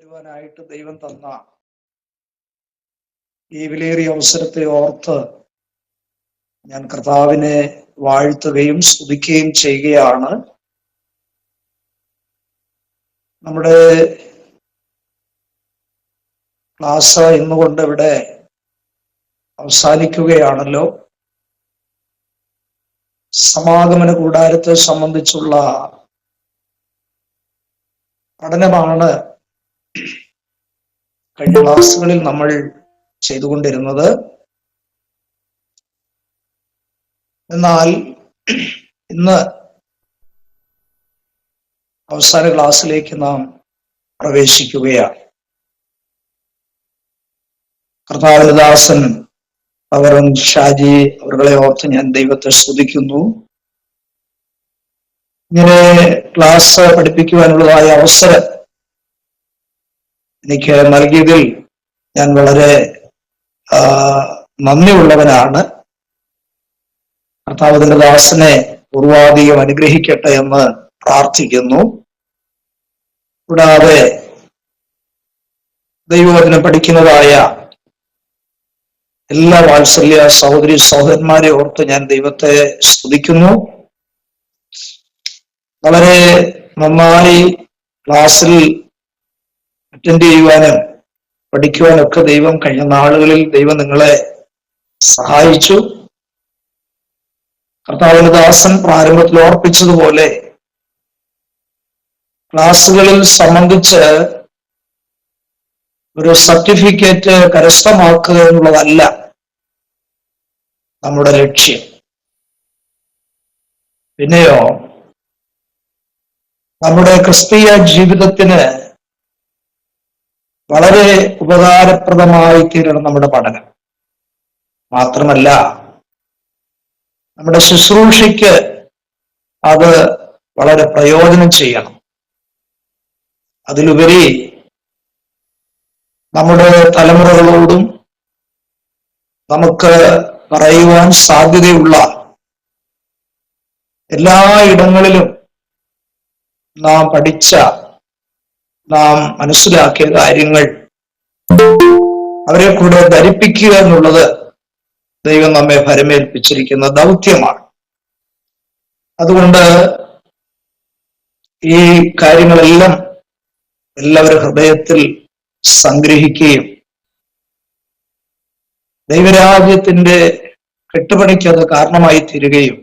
വരുവാനായിട്ട് ദൈവം തന്ന ഈ വിലയേറിയ അവസരത്തെ ഓർത്ത് ഞാൻ കർത്താവിനെ വാഴ്ത്തുകയും സ്തുതിക്കുകയും ചെയ്യുകയാണ്. നമ്മുടെ ക്ലാസ് ഇന്നുകൊണ്ട് ഇവിടെ അവസാനിക്കുകയാണല്ലോ. സമാഗമന കൂടാരത്തെ സംബന്ധിച്ചുള്ള പഠനമാണ് കഴിഞ്ഞ ക്ലാസ്സുകളിൽ നമ്മൾ ചെയ്തുകൊണ്ടിരുന്നത്. എന്നാൽ ഇന്ന് അവസാന ക്ലാസ്സിലേക്ക് നാം പ്രവേശിക്കുകയാണ്. കർത്താവിന്റെ ദാസൻ പകരൻ ഷാജി അവരുടെ ഓർത്ത് ഞാൻ ദൈവത്തെ സ്തുതിക്കുന്നു. ഇങ്ങനെ ക്ലാസ് പഠിപ്പിക്കുവാനുള്ളതായ അവസരം എനിക്ക് നൽകിയതിൽ ഞാൻ വളരെ നന്ദിയുള്ളവനാണ്. കർത്താവിന്റെ ദാസനെ പൂർവാധികം അനുഗ്രഹിക്കട്ടെ എന്ന് പ്രാർത്ഥിക്കുന്നു. കൂടാതെ ദൈവവചനം പഠിക്കുന്നതായ എല്ലാ വാത്സല്യ സഹോദരി സഹോദരന്മാരെ ഓർത്ത് ഞാൻ ദൈവത്തെ സ്തുതിക്കുന്നു. വളരെ നന്നായി ക്ലാസ്സിൽ അറ്റൻഡ് ചെയ്യുവാനും പഠിക്കുവാനൊക്കെ ദൈവം കഴിഞ്ഞ നാളുകളിൽ ദൈവം നിങ്ങളെ സഹായിച്ചു. കർത്താവിന്റെ ദാസൻ പ്രാരംഭത്തിൽ ഓർപ്പിച്ചതുപോലെ ക്ലാസ്സുകളിൽ സംബന്ധിച്ച് ഒരു സർട്ടിഫിക്കറ്റ് കരസ്ഥമാക്കുക എന്നുള്ളതല്ല നമ്മുടെ ലക്ഷ്യം. പിന്നെയോ നമ്മുടെ ക്രിസ്തീയ ജീവിതത്തിന് വളരെ ഉപകാരപ്രദമായി തീരണം നമ്മുടെ പഠനം. മാത്രമല്ല നമ്മുടെ ശുശ്രൂഷയ്ക്ക് അത് വളരെ പ്രയോജനം ചെയ്യണം. അതിലുപരി നമ്മുടെ തലമുറകളോടും നമുക്ക് പറയുവാൻ സാധ്യതയുള്ള എല്ലാ ഇടങ്ങളിലും നാം പഠിച്ച നാം മനസ്സിലാക്കിയ കാര്യങ്ങൾ അവരെ കൂടെ ധരിപ്പിക്കുക എന്നുള്ളത് ദൈവം നമ്മെ ഭരമേൽപ്പിച്ചിരിക്കുന്ന ദൗത്യമാണ്. അതുകൊണ്ട് ഈ കാര്യങ്ങളെല്ലാം എല്ലാവരും ഹൃദയത്തിൽ സംഗ്രഹിക്കുകയും ദൈവരാജ്യത്തിന്റെ കെട്ടുപണിക്ക് അത് കാരണമായി തീരുകയും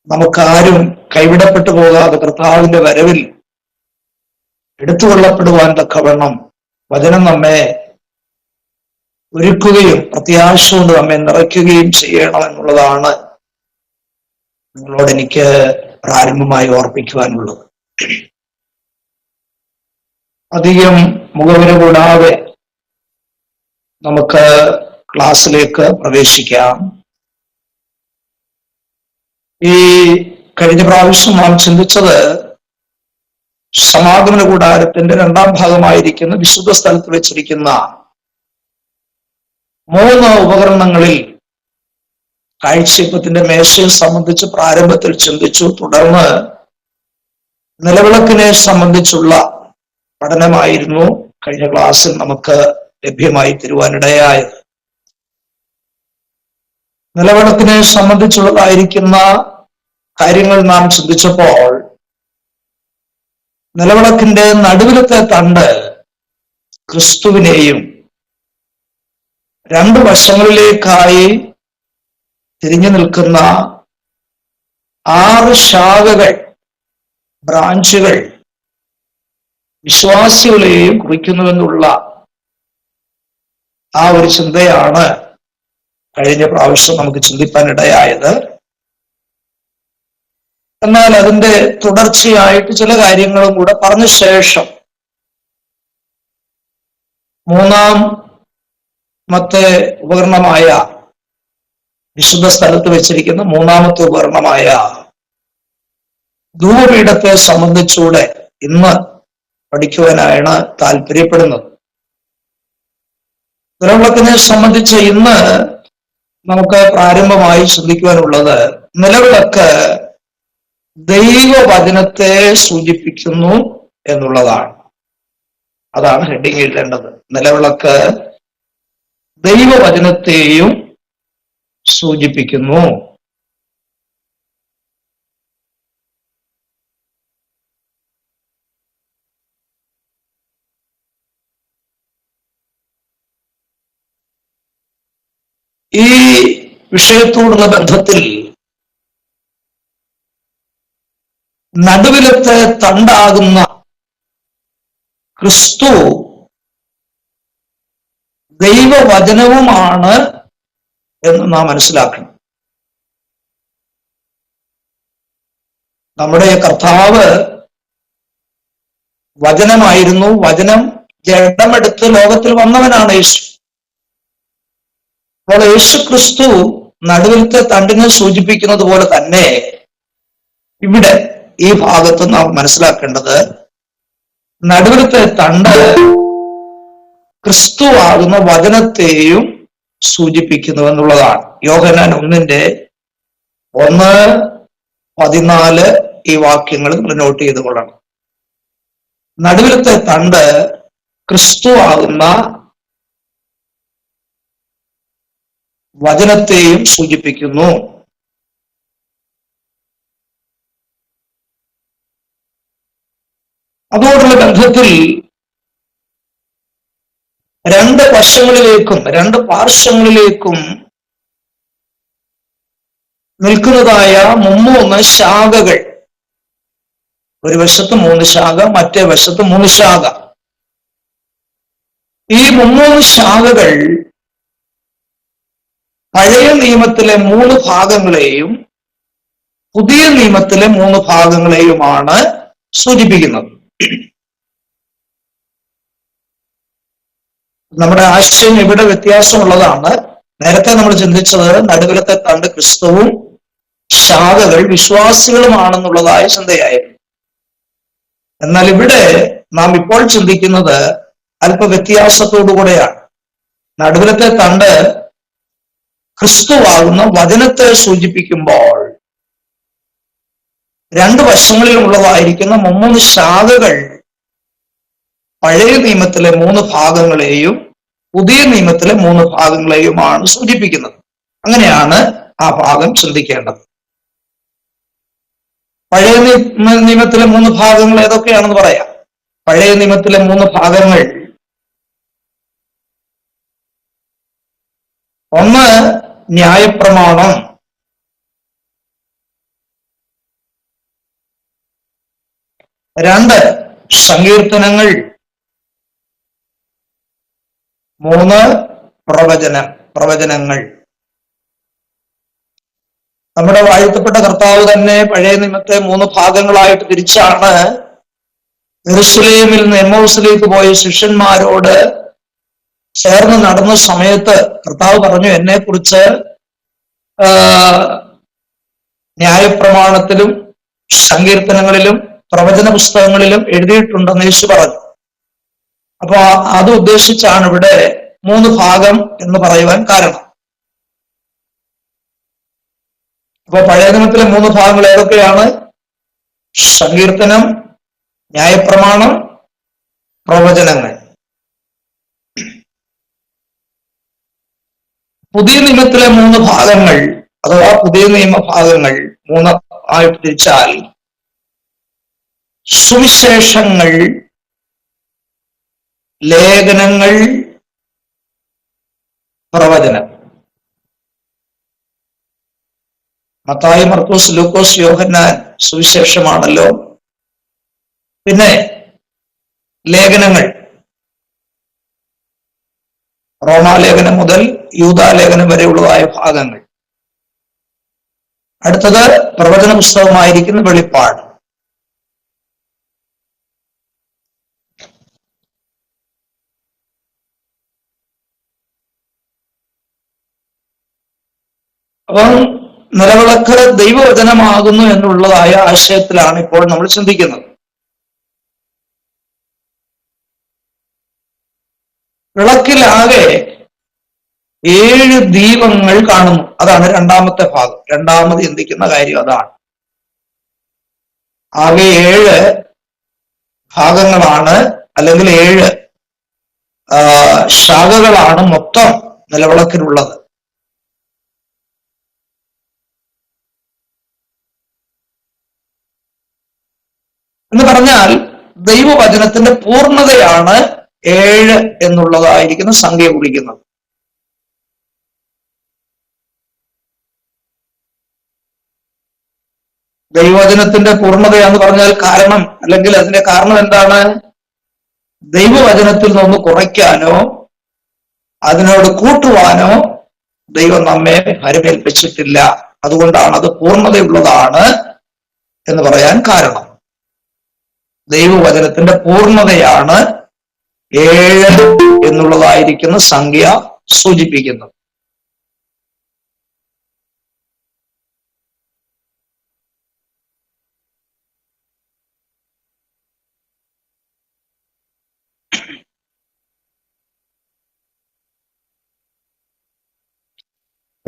നമുക്കാരും കൈവിടപ്പെട്ടു പോകാതെ കർത്താവിന്റെ വരവിൽ എടുത്തുകൊള്ളപ്പെടുവാൻ തക്കവണ്ണം വചനം നമ്മെ ഒരുക്കുകയും പ്രത്യാശ കൊണ്ട് നമ്മെ നിറയ്ക്കുകയും ചെയ്യണം എന്നുള്ളതാണ് നിങ്ങളോട് എനിക്ക് പ്രാരംഭമായി ഓർപ്പിക്കുവാനുള്ളത്. അധികം മുഖവിര കൂടാതെ നമുക്ക് ക്ലാസ്സിലേക്ക് പ്രവേശിക്കാം. ഈ കഴിഞ്ഞ പ്രാവശ്യം നാം ചിന്തിച്ചത് സമാഗമന കൂടാരത്തിന്റെ രണ്ടാം ഭാഗമായിരിക്കുന്ന വിശുദ്ധ സ്ഥലത്ത് വെച്ചിരിക്കുന്ന 3 ഉപകരണങ്ങളിൽ കാഴ്ചയപ്പത്തിന്റെ മേശയെ സംബന്ധിച്ച് പ്രാരംഭത്തിൽ ചിന്തിച്ചു. തുടർന്ന് നിലവിളക്കിനെ സംബന്ധിച്ചുള്ള പഠനമായിരുന്നു കഴിഞ്ഞ ക്ലാസ്സിൽ നമുക്ക് ലഭ്യമായി തരുവാനിടയായത്. നിലവിളക്കിനെ സംബന്ധിച്ചുള്ളതായിരിക്കുന്ന കാര്യങ്ങൾ നാം ചിന്തിച്ചപ്പോൾ നിലവിളക്കിന്റെ നടുവിലത്തെ തണ്ട് ക്രിസ്തുവിനെയും 2 വശങ്ങളിലേക്കായി തിരിഞ്ഞു നിൽക്കുന്ന 6 ശാഖകൾ ബ്രാഞ്ചുകൾ വിശ്വാസികളെയും കുറിക്കുന്നുവെന്നുള്ള ആ ഒരു ചിന്തയാണ് കഴിഞ്ഞ പ്രാവശ്യം നമുക്ക് ചിന്തിപ്പാനിടയായത്. എന്നാൽ അതിന്റെ തുടർച്ചയായിട്ട് ചില കാര്യങ്ങളും കൂടെ പറഞ്ഞ ശേഷം 3-മത്തെ ഉപകരണമായ വിശുദ്ധ സ്ഥലത്ത് വെച്ചിരിക്കുന്ന 3-മത്തെ ഉപകരണമായ ധൂപപീഠത്തെ സംബന്ധിച്ചൂടെ ഇന്ന് പഠിക്കുവാനാണ് താല്പര്യപ്പെടുന്നത്. നിലവിളക്കിനെ സംബന്ധിച്ച് ഇന്ന് നമുക്ക് പ്രാരംഭമായി ചിന്തിക്കുവാനുള്ളത് നിലവിളക്ക് ദൈവവചനത്തെ സൂചിപ്പിക്കുന്നു എന്നുള്ളതാണ്. അതാണ് ഹെഡിങ് എഴുതേണ്ടത്. നിലവിളക്ക് ദൈവവചനത്തെയും സൂചിപ്പിക്കുന്നു. ഈ വിഷയത്തോടുള്ള ബന്ധത്തിൽ നടുവിലത്തെ തണ്ടാകുന്ന ക്രിസ്തു ദൈവവചനവുമാണ് എന്ന് നാം മനസ്സിലാക്കണം. നമ്മുടെ കർത്താവ് വചനമായിരുന്നു. വചനം ജഡമെടുത്ത് ലോകത്തിൽ വന്നവനാണ് യേശു. അപ്പോൾ യേശു ക്രിസ്തു നടുവിലത്തെ തണ്ടിനെ സൂചിപ്പിക്കുന്നത് പോലെ തന്നെ ഇവിടെ ഈ ഭാഗത്ത് നാം മനസ്സിലാക്കേണ്ടത് നടുവിലത്തെ തണ്ട് ക്രിസ്തു ആകുന്ന വചനത്തെയും സൂചിപ്പിക്കുന്നു എന്നുള്ളതാണ്. യോഹന്നാൻ 1:14 ഈ വാക്യങ്ങൾ നിങ്ങൾ നോട്ട് ചെയ്ത് കൊള്ളണം. നടുവിലത്തെ തണ്ട് ക്രിസ്തു ആകുന്ന വചനത്തെയും സൂചിപ്പിക്കുന്നു. അതോടുള്ള ബന്ധത്തിൽ രണ്ട് വശങ്ങളിലേക്കും രണ്ട് പാർശ്വങ്ങളിലേക്കും നിൽക്കുന്നതായ 3 ശാഖകൾ, ഒരു വശത്ത് 3 ശാഖ, മറ്റേ വശത്ത് 3 ശാഖ. ഈ 3 ശാഖകൾ പഴയ നിയമത്തിലെ 3 ഭാഗങ്ങളെയും പുതിയ നിയമത്തിലെ 3 ഭാഗങ്ങളെയുമാണ് സൂചിപ്പിക്കുന്നത്. നമ്മുടെ ആശയം ഇവിടെ വ്യത്യാസമുള്ളതാണ്. നേരത്തെ നമ്മൾ ചിന്തിച്ചത് നടുവിലത്തെ തണ്ട് ക്രിസ്തുവും ശാഖകൾ വിശ്വാസികളുമാണെന്നുള്ളതായ ചിന്തയായിരുന്നു. എന്നാൽ ഇവിടെ നാം ഇപ്പോൾ ചിന്തിക്കുന്നത് അല്പ വ്യത്യാസത്തോടുകൂടെയാണ്. നടുവിലത്തെ തണ്ട് ക്രിസ്തുവാകുന്ന വചനത്തെ സൂചിപ്പിക്കുമ്പോൾ രണ്ട് വശങ്ങളിലുള്ളതായിരിക്കുന്ന 3 ശാഖകൾ പഴയ നിയമത്തിലെ 3 ഭാഗങ്ങളെയും പുതിയ നിയമത്തിലെ 3 ഭാഗങ്ങളെയുമാണ് സൂചിപ്പിക്കുന്നത്. അങ്ങനെയാണ് ആ ഭാഗം ചിന്തിക്കേണ്ടത്. പഴയ നിയമത്തിലെ 3 ഭാഗങ്ങൾ ഏതൊക്കെയാണെന്ന് പറയാം. പഴയ നിയമത്തിലെ 3 ഭാഗങ്ങൾ: ഒന്ന്, ന്യായപ്രമാണം; 2, സങ്കീർത്തനങ്ങൾ; 3, പ്രവചനങ്ങൾ. നമ്മുടെ വാഴ്ത്തപ്പെട്ട കർത്താവ് തന്നെ പഴയ നിയമത്തെ 3 ഭാഗങ്ങളായിട്ട് തിരിച്ചാണ് യെരൂശലേമിൽ നിന്ന് എമ്മൗസിലേക്ക് പോയ ശിഷ്യന്മാരോട് ചേർന്ന് നടന്ന സമയത്ത് കർത്താവ് പറഞ്ഞു, എന്നെ കുറിച്ച് ന്യായപ്രമാണത്തിലും സങ്കീർത്തനങ്ങളിലും പ്രവചന പുസ്തകങ്ങളിലും എഴുതിയിട്ടുണ്ടെന്ന് യേശു പറഞ്ഞു. അപ്പൊ അത് ഉദ്ദേശിച്ചാണ് ഇവിടെ 3 ഭാഗം എന്ന് പറയുവാൻ കാരണം. അപ്പൊ പഴയ നിയമത്തിലെ 3 ഭാഗങ്ങൾ ഏതൊക്കെയാണ്? സങ്കീർത്തനം, ന്യായപ്രമാണം, പ്രവചനങ്ങൾ. പുതിയ നിയമത്തിലെ 3 ഭാഗങ്ങൾ അഥവാ പുതിയ നിയമ ഭാഗങ്ങൾ 3 ആയിട്ട് തിരിച്ചാൽ സുവിശേഷങ്ങൾ, ലേഖനങ്ങൾ, പ്രവചനം. മത്തായി, മർക്കോസ്, ലൂക്കോസ്, യോഹന്നാൻ സുവിശേഷമാണല്ലോ. പിന്നെ ലേഖനങ്ങൾ, റോമാലേഖനം മുതൽ യൂദാലേഖനം വരെയുള്ളതായ ഭാഗങ്ങൾ. അടുത്തത് പ്രവചന പുസ്തകമായിരിക്കുന്ന വെളിപ്പാട്. അപ്പം നിലവിളക്ക് ദൈവവചനമാകുന്നു എന്നുള്ളതായ ആശയത്തിലാണ് ഇപ്പോൾ നമ്മൾ ചിന്തിക്കുന്നത്. വിളക്കിലാകെ 7 ദീപങ്ങൾ കാണുന്നു. അതാണ് രണ്ടാമത്തെ ഭാഗം. രണ്ടാമത് ചിന്തിക്കുന്ന കാര്യം അതാണ്. ആകെ 7 ഭാഗങ്ങളാണ്, അല്ലെങ്കിൽ 7 ശാഖകളാണ് മൊത്തം നിലവിളക്കിലുള്ളത്. എന്ന് പറഞ്ഞാൽ ദൈവവചനത്തിന്റെ പൂർണ്ണതയാണ് 7 എന്നുള്ളതായിരിക്കുന്ന സംഖ്യ കുറിക്കുന്നത്. ദൈവവചനത്തിന്റെ പൂർണ്ണതയാന്ന് പറഞ്ഞാൽ കാരണം, അല്ലെങ്കിൽ അതിന്റെ കാരണം എന്താണ്? ദൈവവചനത്തിൽ നിന്ന് കുറയ്ക്കാനോ അതിനോട് കൂട്ടുവാനോ ദൈവം നമ്മെ ഭരമേൽപ്പിച്ചിട്ടില്ല. അതുകൊണ്ടാണ് അത് പൂർണ്ണതയുള്ളതാണ് എന്ന് പറയാൻ കാരണം. ദൈവവചനത്തിന്റെ പൂർണ്ണതയാണ് 7 എന്നുള്ളതായിരിക്കുന്ന സംഖ്യ സൂചിപ്പിക്കുന്നത്.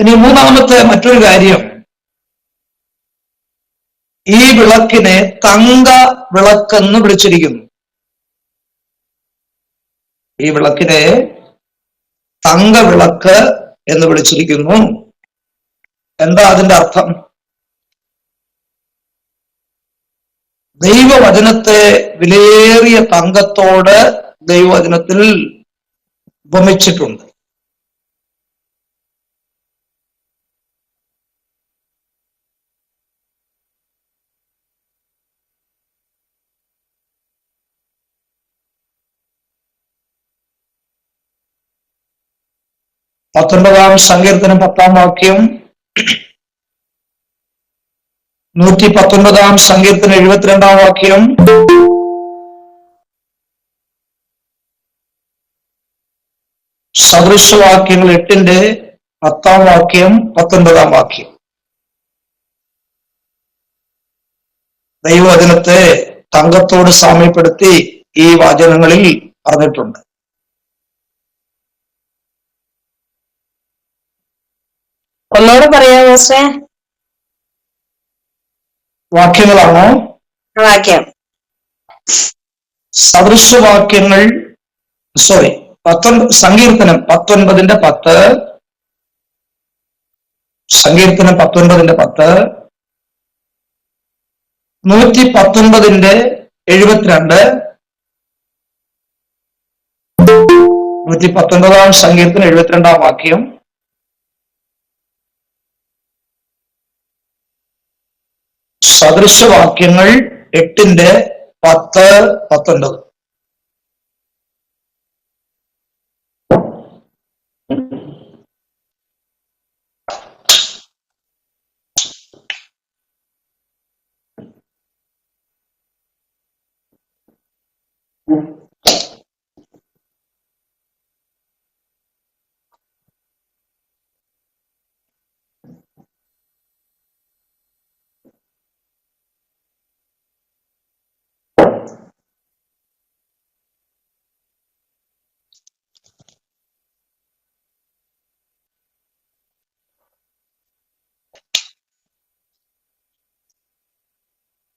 ഇനി മൂന്നാമത്തെ മറ്റൊരു കാര്യം, ഈ വിളക്കിനെ തങ്ക വിളക്കെന്ന് വിളിച്ചിരിക്കുന്നു. ഈ വിളക്കിനെ തങ്ക വിളക്ക് എന്ന് വിളിച്ചിരിക്കുന്നു. എന്താ അതിന്റെ അർത്ഥം? ദൈവവചനത്തെ വിലയേറിയ തങ്കത്തോട് ദൈവവചനത്തിൽ ഉപമിച്ചിട്ടുണ്ട്. പത്തൊൻപതാം സങ്കീർത്തനം 10-ാം വാക്യം, 119-ാം സങ്കീർത്തനം 72-ാം വാക്യം, സദൃശവാക്യങ്ങൾ 8-ന്റെ 10-ാം വാക്യം, 19-ാം വാക്യം. ദൈവവചനത്തെ തങ്കത്തോട് സാമ്യപ്പെടുത്തി ഈ വചനങ്ങളിൽ പറഞ്ഞിട്ടുണ്ട്. ഒന്നോട് പറയാമോ? വാക്യങ്ങളാണോ? വാക്യം. സദൃശവാക്യങ്ങൾ, സങ്കീർത്തനം 19-ന്റെ 10, സങ്കീർത്തനം 19-ന്റെ 10, 119-ന്റെ 72, 119-ാം സങ്കീർത്തനം 72-ാം വാക്യം, സദൃശവാക്യങ്ങൾ 8-ന്റെ 10, 19.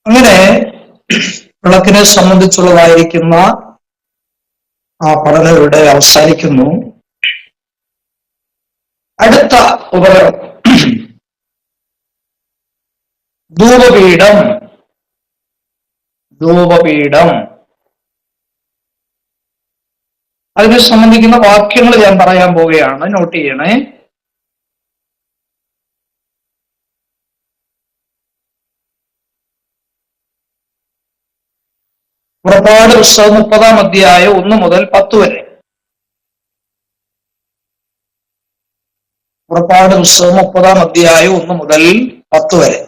അങ്ങനെ വിളക്കിനെ സംബന്ധിച്ചുള്ളതായിരിക്കുന്ന ആ പഠനം ഇവിടെ അവസാനിക്കുന്നു. അടുത്ത ഉപകരണം ധൂപപീഠം. ധൂപപീഠം അതിനെ സംബന്ധിക്കുന്ന വാക്യങ്ങൾ ഞാൻ പറയാൻ പോവുകയാണ്, നോട്ട് ചെയ്യണേ. പുറപ്പാട് പുസ്തകം 30-ാം അധ്യായം 1 മുതൽ 10 വരെ. പുറപ്പാട് പുസ്തകം 30-ാം അധ്യായം 1 മുതൽ 10 വരെ.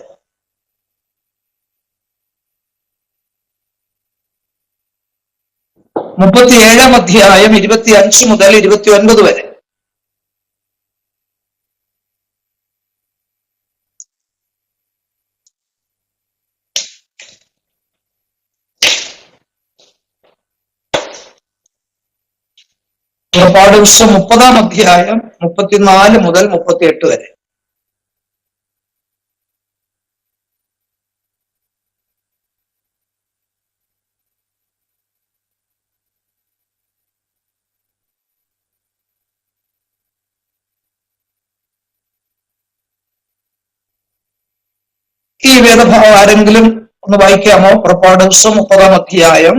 മുപ്പത്തിയേഴാം അധ്യായം 25 മുതൽ 29 വരെ. പുറപ്പാട് പുസ്തകം 30-ാം അധ്യായം 34 മുതൽ 38 വരെ. ഈ വേദഭാഗം ആരെങ്കിലും ഒന്ന് വായിക്കാമോ? പുറപ്പാട് പുസ്തകം 30-ാം അധ്യായം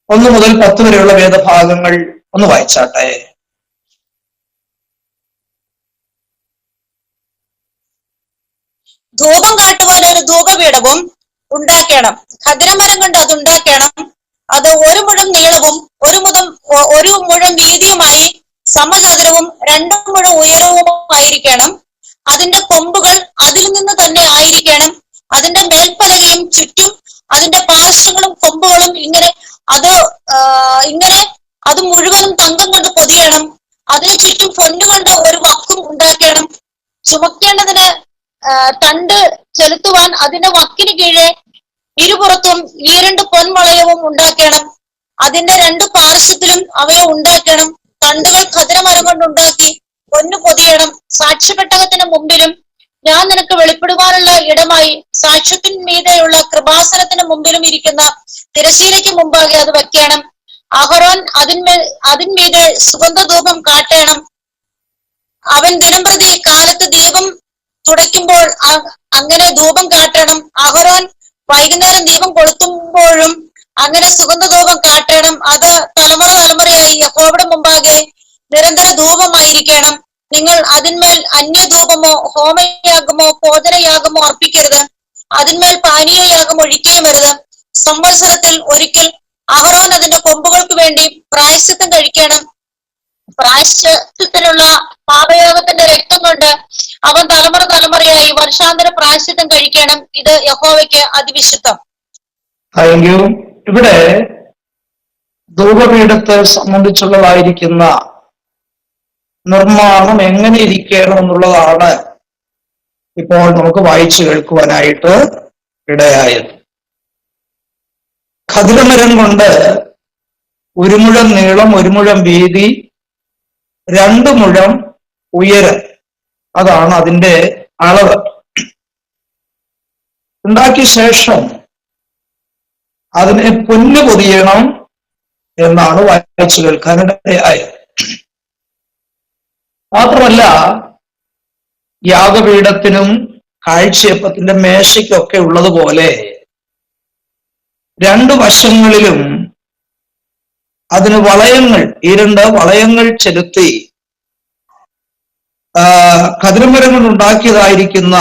1 മുതൽ 10 വരെയുള്ള വേദഭാഗങ്ങൾ ഒന്ന് വായിച്ചാട്ടെ. ധൂപം കാട്ടുവാൻ ഒരു ധൂപപീഠവും ഉണ്ടാക്കണം. ഖദിരമരം കൊണ്ട് അത് ഉണ്ടാക്കണം. അത് 1 മുഴം നീളവും 1 മുഴം വീതിയുമായി സമചതുരവും 2 മുഴം ഉയരവുമായിരിക്കണം. അതിന്റെ കൊമ്പുകൾ അതിൽ നിന്ന് തന്നെ ആയിരിക്കണം. അതിന്റെ മേൽപ്പലകയും ചുറ്റും അതിന്റെ പാർശ്വങ്ങളും കൊമ്പുകളും ഇങ്ങനെ അത് മുഴുവനും തങ്കം കൊണ്ട് പൊതിയണം. അതിന് ചുറ്റും പൊന്നുകൊണ്ട് ഒരു വക്കും ഉണ്ടാക്കണം. ചുമക്കേണ്ടതിന് തണ്ട് ചെലുത്തുവാൻ അതിന്റെ വക്കിന് കീഴെ ഇരുപുറത്തും 2 പൊൻവളയവും ഉണ്ടാക്കണം. അതിന്റെ 2 പാർശ്വത്തിലും അവയെ ഉണ്ടാക്കണം. തണ്ടുകൾ ഖദിരമരം കൊണ്ടുണ്ടാക്കി പൊന്നു പൊതിയണം. സാക്ഷ്യപ്പെട്ടകത്തിന് മുമ്പിലും ഞാൻ നിനക്ക് വെളിപ്പെടുവാനുള്ള ഇടമായി സാക്ഷ്യത്തിന്മീതെയുള്ള കൃപാസനത്തിന് മുമ്പിലും ഇരിക്കുന്ന തിരശീലയ്ക്ക് മുമ്പാകെ അത് വെക്കണം. അഹരോൻ അതിന്മീതെ സുഗന്ധധൂപം കാട്ടണം. അവൻ ദിനംപ്രതി കാലത്ത് ദീപം തുടയ്ക്കുമ്പോൾ അങ്ങനെ ധൂപം കാട്ടണം. അഹരോൻ വൈകുന്നേരം ദീപം കൊളുത്തുമ്പോഴും അങ്ങനെ സുഗന്ധധൂപം കാട്ടണം. അത് തലമുറയായി യഹോവയുടെ മുമ്പാകെ നിരന്തര ധൂപമായിരിക്കണം. നിങ്ങൾ അതിന്മേൽ അന്യധൂപമോ ഹോമയാഗമോ ഭോജനയാഗമോ അർപ്പിക്കരുത്. അതിന്മേൽ പാനീയയാഗം ഒഴിക്കുകയും വരുത്. സംവത്സരത്തിൽ ഒരിക്കൽ അഹരോൻ അതിന്റെ കൊമ്പുകൾക്ക് വേണ്ടി പ്രായശ്ചിത്തം കഴിക്കണം. പ്രായശ്ചിത്തത്തിനുള്ള പാപയാഗത്തിന്റെ രക്തം കൊണ്ട് അവൻ തലമുറയായി വർഷാന്തര പ്രായശ്ചിത്തം കഴിക്കണം. ഇത് യഹോവയ്ക്ക് അതിവിശുദ്ധം. Thank you. ഇവിടെ ധൂപപീഠത്തെ സംബന്ധിച്ചുള്ളതായിരിക്കുന്ന നിർമ്മാണം എങ്ങനെ ഇരിക്കണം എന്നുള്ളതാണ് ഇപ്പോൾ നമുക്ക് വായിച്ചു കേൾക്കുവാനായിട്ട് ഇടയായത്. ഖദിരമരം കൊണ്ട് 1 മുഴം നീളം 1 മുഴം വീതി 2 മുഴം ഉയരം, അതാണ് അതിന്റെ അളവ്. ഉണ്ടാക്കിയ ശേഷം അതിനെ പൊന്നു പൊതിയണം എന്നാണ് വായിച്ചു കേൾക്കാനിടയായത്. മാത്രമല്ല, യാഗപീഠത്തിനും കാഴ്ചയപ്പത്തിന്റെ മേശയ്ക്കൊക്കെ ഉള്ളതുപോലെ 2 വശങ്ങളിലും അതിന് വളയങ്ങൾ, 2 വളയങ്ങൾ ചെലുത്തി ഖദിരമരം കൊണ്ടുണ്ടാക്കിയതായിരിക്കുന്ന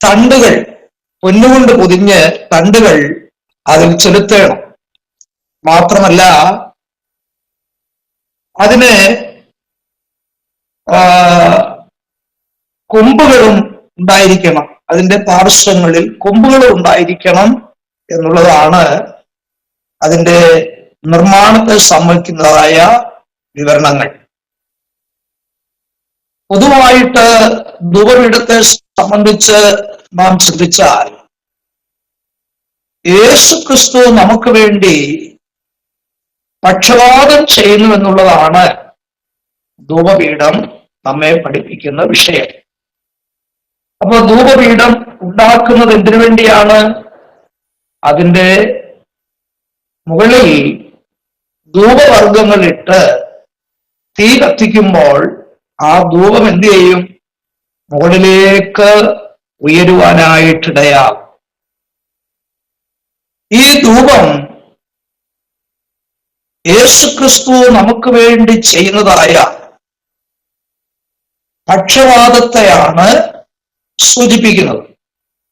തണ്ടുകൾ, പൊന്നുകൊണ്ട് പൊതിഞ്ഞ് തണ്ടുകൾ അതിൽ ചെലുത്തണം. മാത്രമല്ല, അതിന് കൊമ്പുകളും ഉണ്ടായിരിക്കണം. അതിന്റെ പാർശ്വങ്ങളിൽ കൊമ്പുകളും ഉണ്ടായിരിക്കണം എന്നുള്ളതാണ് അതിന്റെ നിർമ്മാണത്തെ സംബന്ധിക്കുന്നതായ വിവരണങ്ങൾ. പൊതുവായിട്ട് ധൂപപീഠത്തെ സംബന്ധിച്ച് നാം ചിന്തിച്ചാൽ, യേശുക്രിസ്തു നമുക്ക് വേണ്ടി പക്ഷപാതം ചെയ്യുന്നു എന്നുള്ളതാണ് ധൂപപീഠം നമ്മെ പഠിപ്പിക്കുന്ന വിഷയം. അപ്പൊ ധൂപപീഠം ഉണ്ടാക്കുന്നത് എന്തിനു വേണ്ടിയാണ്? അതിന്റെ മുകളിൽ ധൂപവർഗങ്ങളിട്ട് തീ കത്തിക്കുമ്പോൾ ആ ധൂപം എന്ത് ചെയ്യും? മുകളിലേക്ക് ഉയരുവാനായിട്ടിടയാകും. ഈ ധൂപം യേശുക്രിസ്തു നമുക്ക് വേണ്ടി ചെയ്യുന്നതായ പക്ഷപാതത്തെയാണ് സൂചിപ്പിക്കുന്നത്.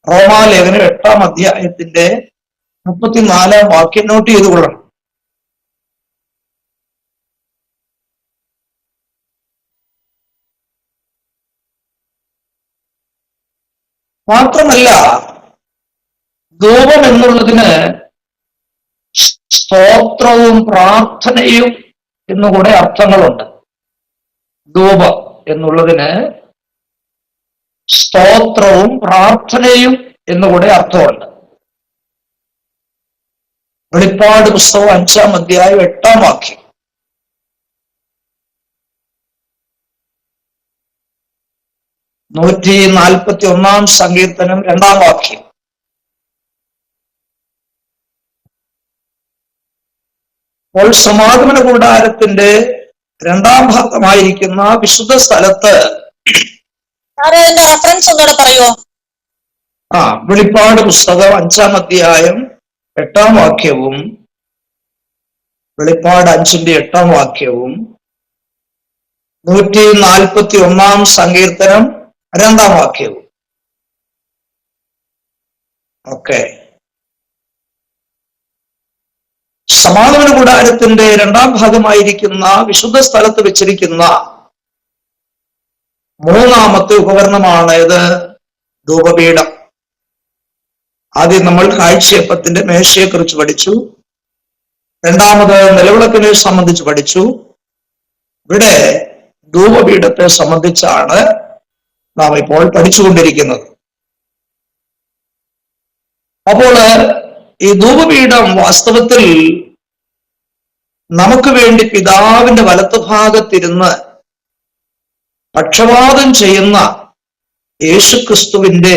റോമാലേഖനം 8-ാം അധ്യായത്തിന്റെ 34-ാം വാക്യം നോട്ട് ചെയ്തുകൊള്ളണം. മാത്രമല്ല, ധൂപം എന്നുള്ളതിന് സ്തോത്രവും പ്രാർത്ഥനയും എന്നുകൂടെ അർത്ഥങ്ങളുണ്ട്. ധൂപം എന്നുള്ളതിന് സ്തോത്രവും പ്രാർത്ഥനയും എന്നുകൂടെ അർത്ഥമുണ്ട്. വെളിപ്പാട് പുസ്തകം 5-ാം അധ്യായം 8-ാം വാക്യം. ാം സങ്കീർത്തനം 2-ാം വാക്യം. അപ്പോൾ സമാഗമന കൂടാരത്തിന്റെ 2-ാം ഭാഗമായിരിക്കുന്ന വിശുദ്ധ സ്ഥലത്ത് അതിന്റെ റെഫറൻസ് ഒന്നുകൂടെ പറയുമോ? വെളിപ്പാട് പുസ്തകം 5-ാം അധ്യായം 8-ാം വാക്യവും വെളിപ്പാട് 5-ന്റെ 8-ാം വാക്യവും 141-ാം സങ്കീർത്തനം 2-ാം വാക്യവും ഒക്കെ സമാഗമന കൂടാരത്തിന്റെ 2-ാം ഭാഗമായിരിക്കുന്ന വിശുദ്ധ സ്ഥലത്ത് വെച്ചിരിക്കുന്ന 3-ാമത്തെ ഉപകരണമാണ് ഇത് ധൂപപീഠം. ആദ്യം നമ്മൾ കാഴ്ചയപ്പത്തിന്റെ മേശയെക്കുറിച്ച് പഠിച്ചു. രണ്ടാമത് നിലവിളക്കിനെ സംബന്ധിച്ച് പഠിച്ചു. ഇവിടെ ധൂപപീഠത്തെ സംബന്ധിച്ചാണ് നാം ഇപ്പോൾ പഠിച്ചുകൊണ്ടിരിക്കുന്നത്. അപ്പോൾ ഈ ധൂപപീഠം വാസ്തവത്തിൽ നമുക്ക് വേണ്ടി പിതാവിന്റെ വലത്തുഭാഗത്തിരുന്ന് പക്ഷപാതം ചെയ്യുന്ന യേശുക്രിസ്തുവിന്റെ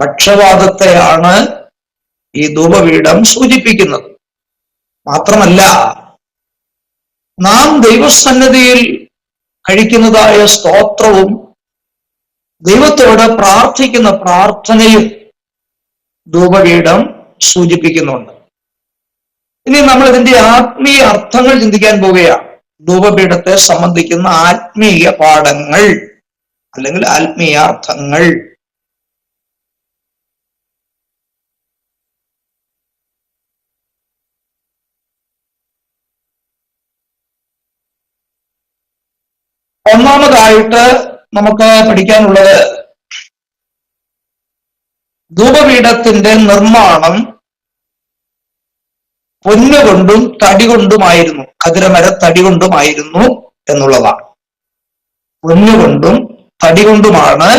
പക്ഷപാതത്തെയാണ് ഈ ധൂപപീഠം സൂചിപ്പിക്കുന്നത്. മാത്രമല്ല, നാം ദൈവസന്നിധിയിൽ കഴിക്കുന്നതായ സ്തോത്രവും ദൈവത്തോട് പ്രാർത്ഥിക്കുന്ന പ്രാർത്ഥനയും ധൂപപീഠം സൂചിപ്പിക്കുന്നുണ്ട്. ഇനി നമ്മൾ ഇതിന്റെ ആത്മീയ അർത്ഥങ്ങൾ ചിന്തിക്കാൻ പോവുകയാണ്. ധൂപപീഠത്തെ സംബന്ധിക്കുന്ന ആത്മീയ പാഠങ്ങൾ അല്ലെങ്കിൽ ആത്മീയാർത്ഥങ്ങൾ. ഒന്നാമതായിട്ട് നമുക്ക് പഠിക്കാനുള്ളത് ധൂപപീഠത്തിന്റെ നിർമ്മാണം പൊന്നുകൊണ്ടും തടി കൊണ്ടുമായിരുന്നു, ഖദിരമര തടി കൊണ്ടുമായിരുന്നു എന്നുള്ളതാണ്. പൊന്നുകൊണ്ടും തടി കൊണ്ടുമാണ്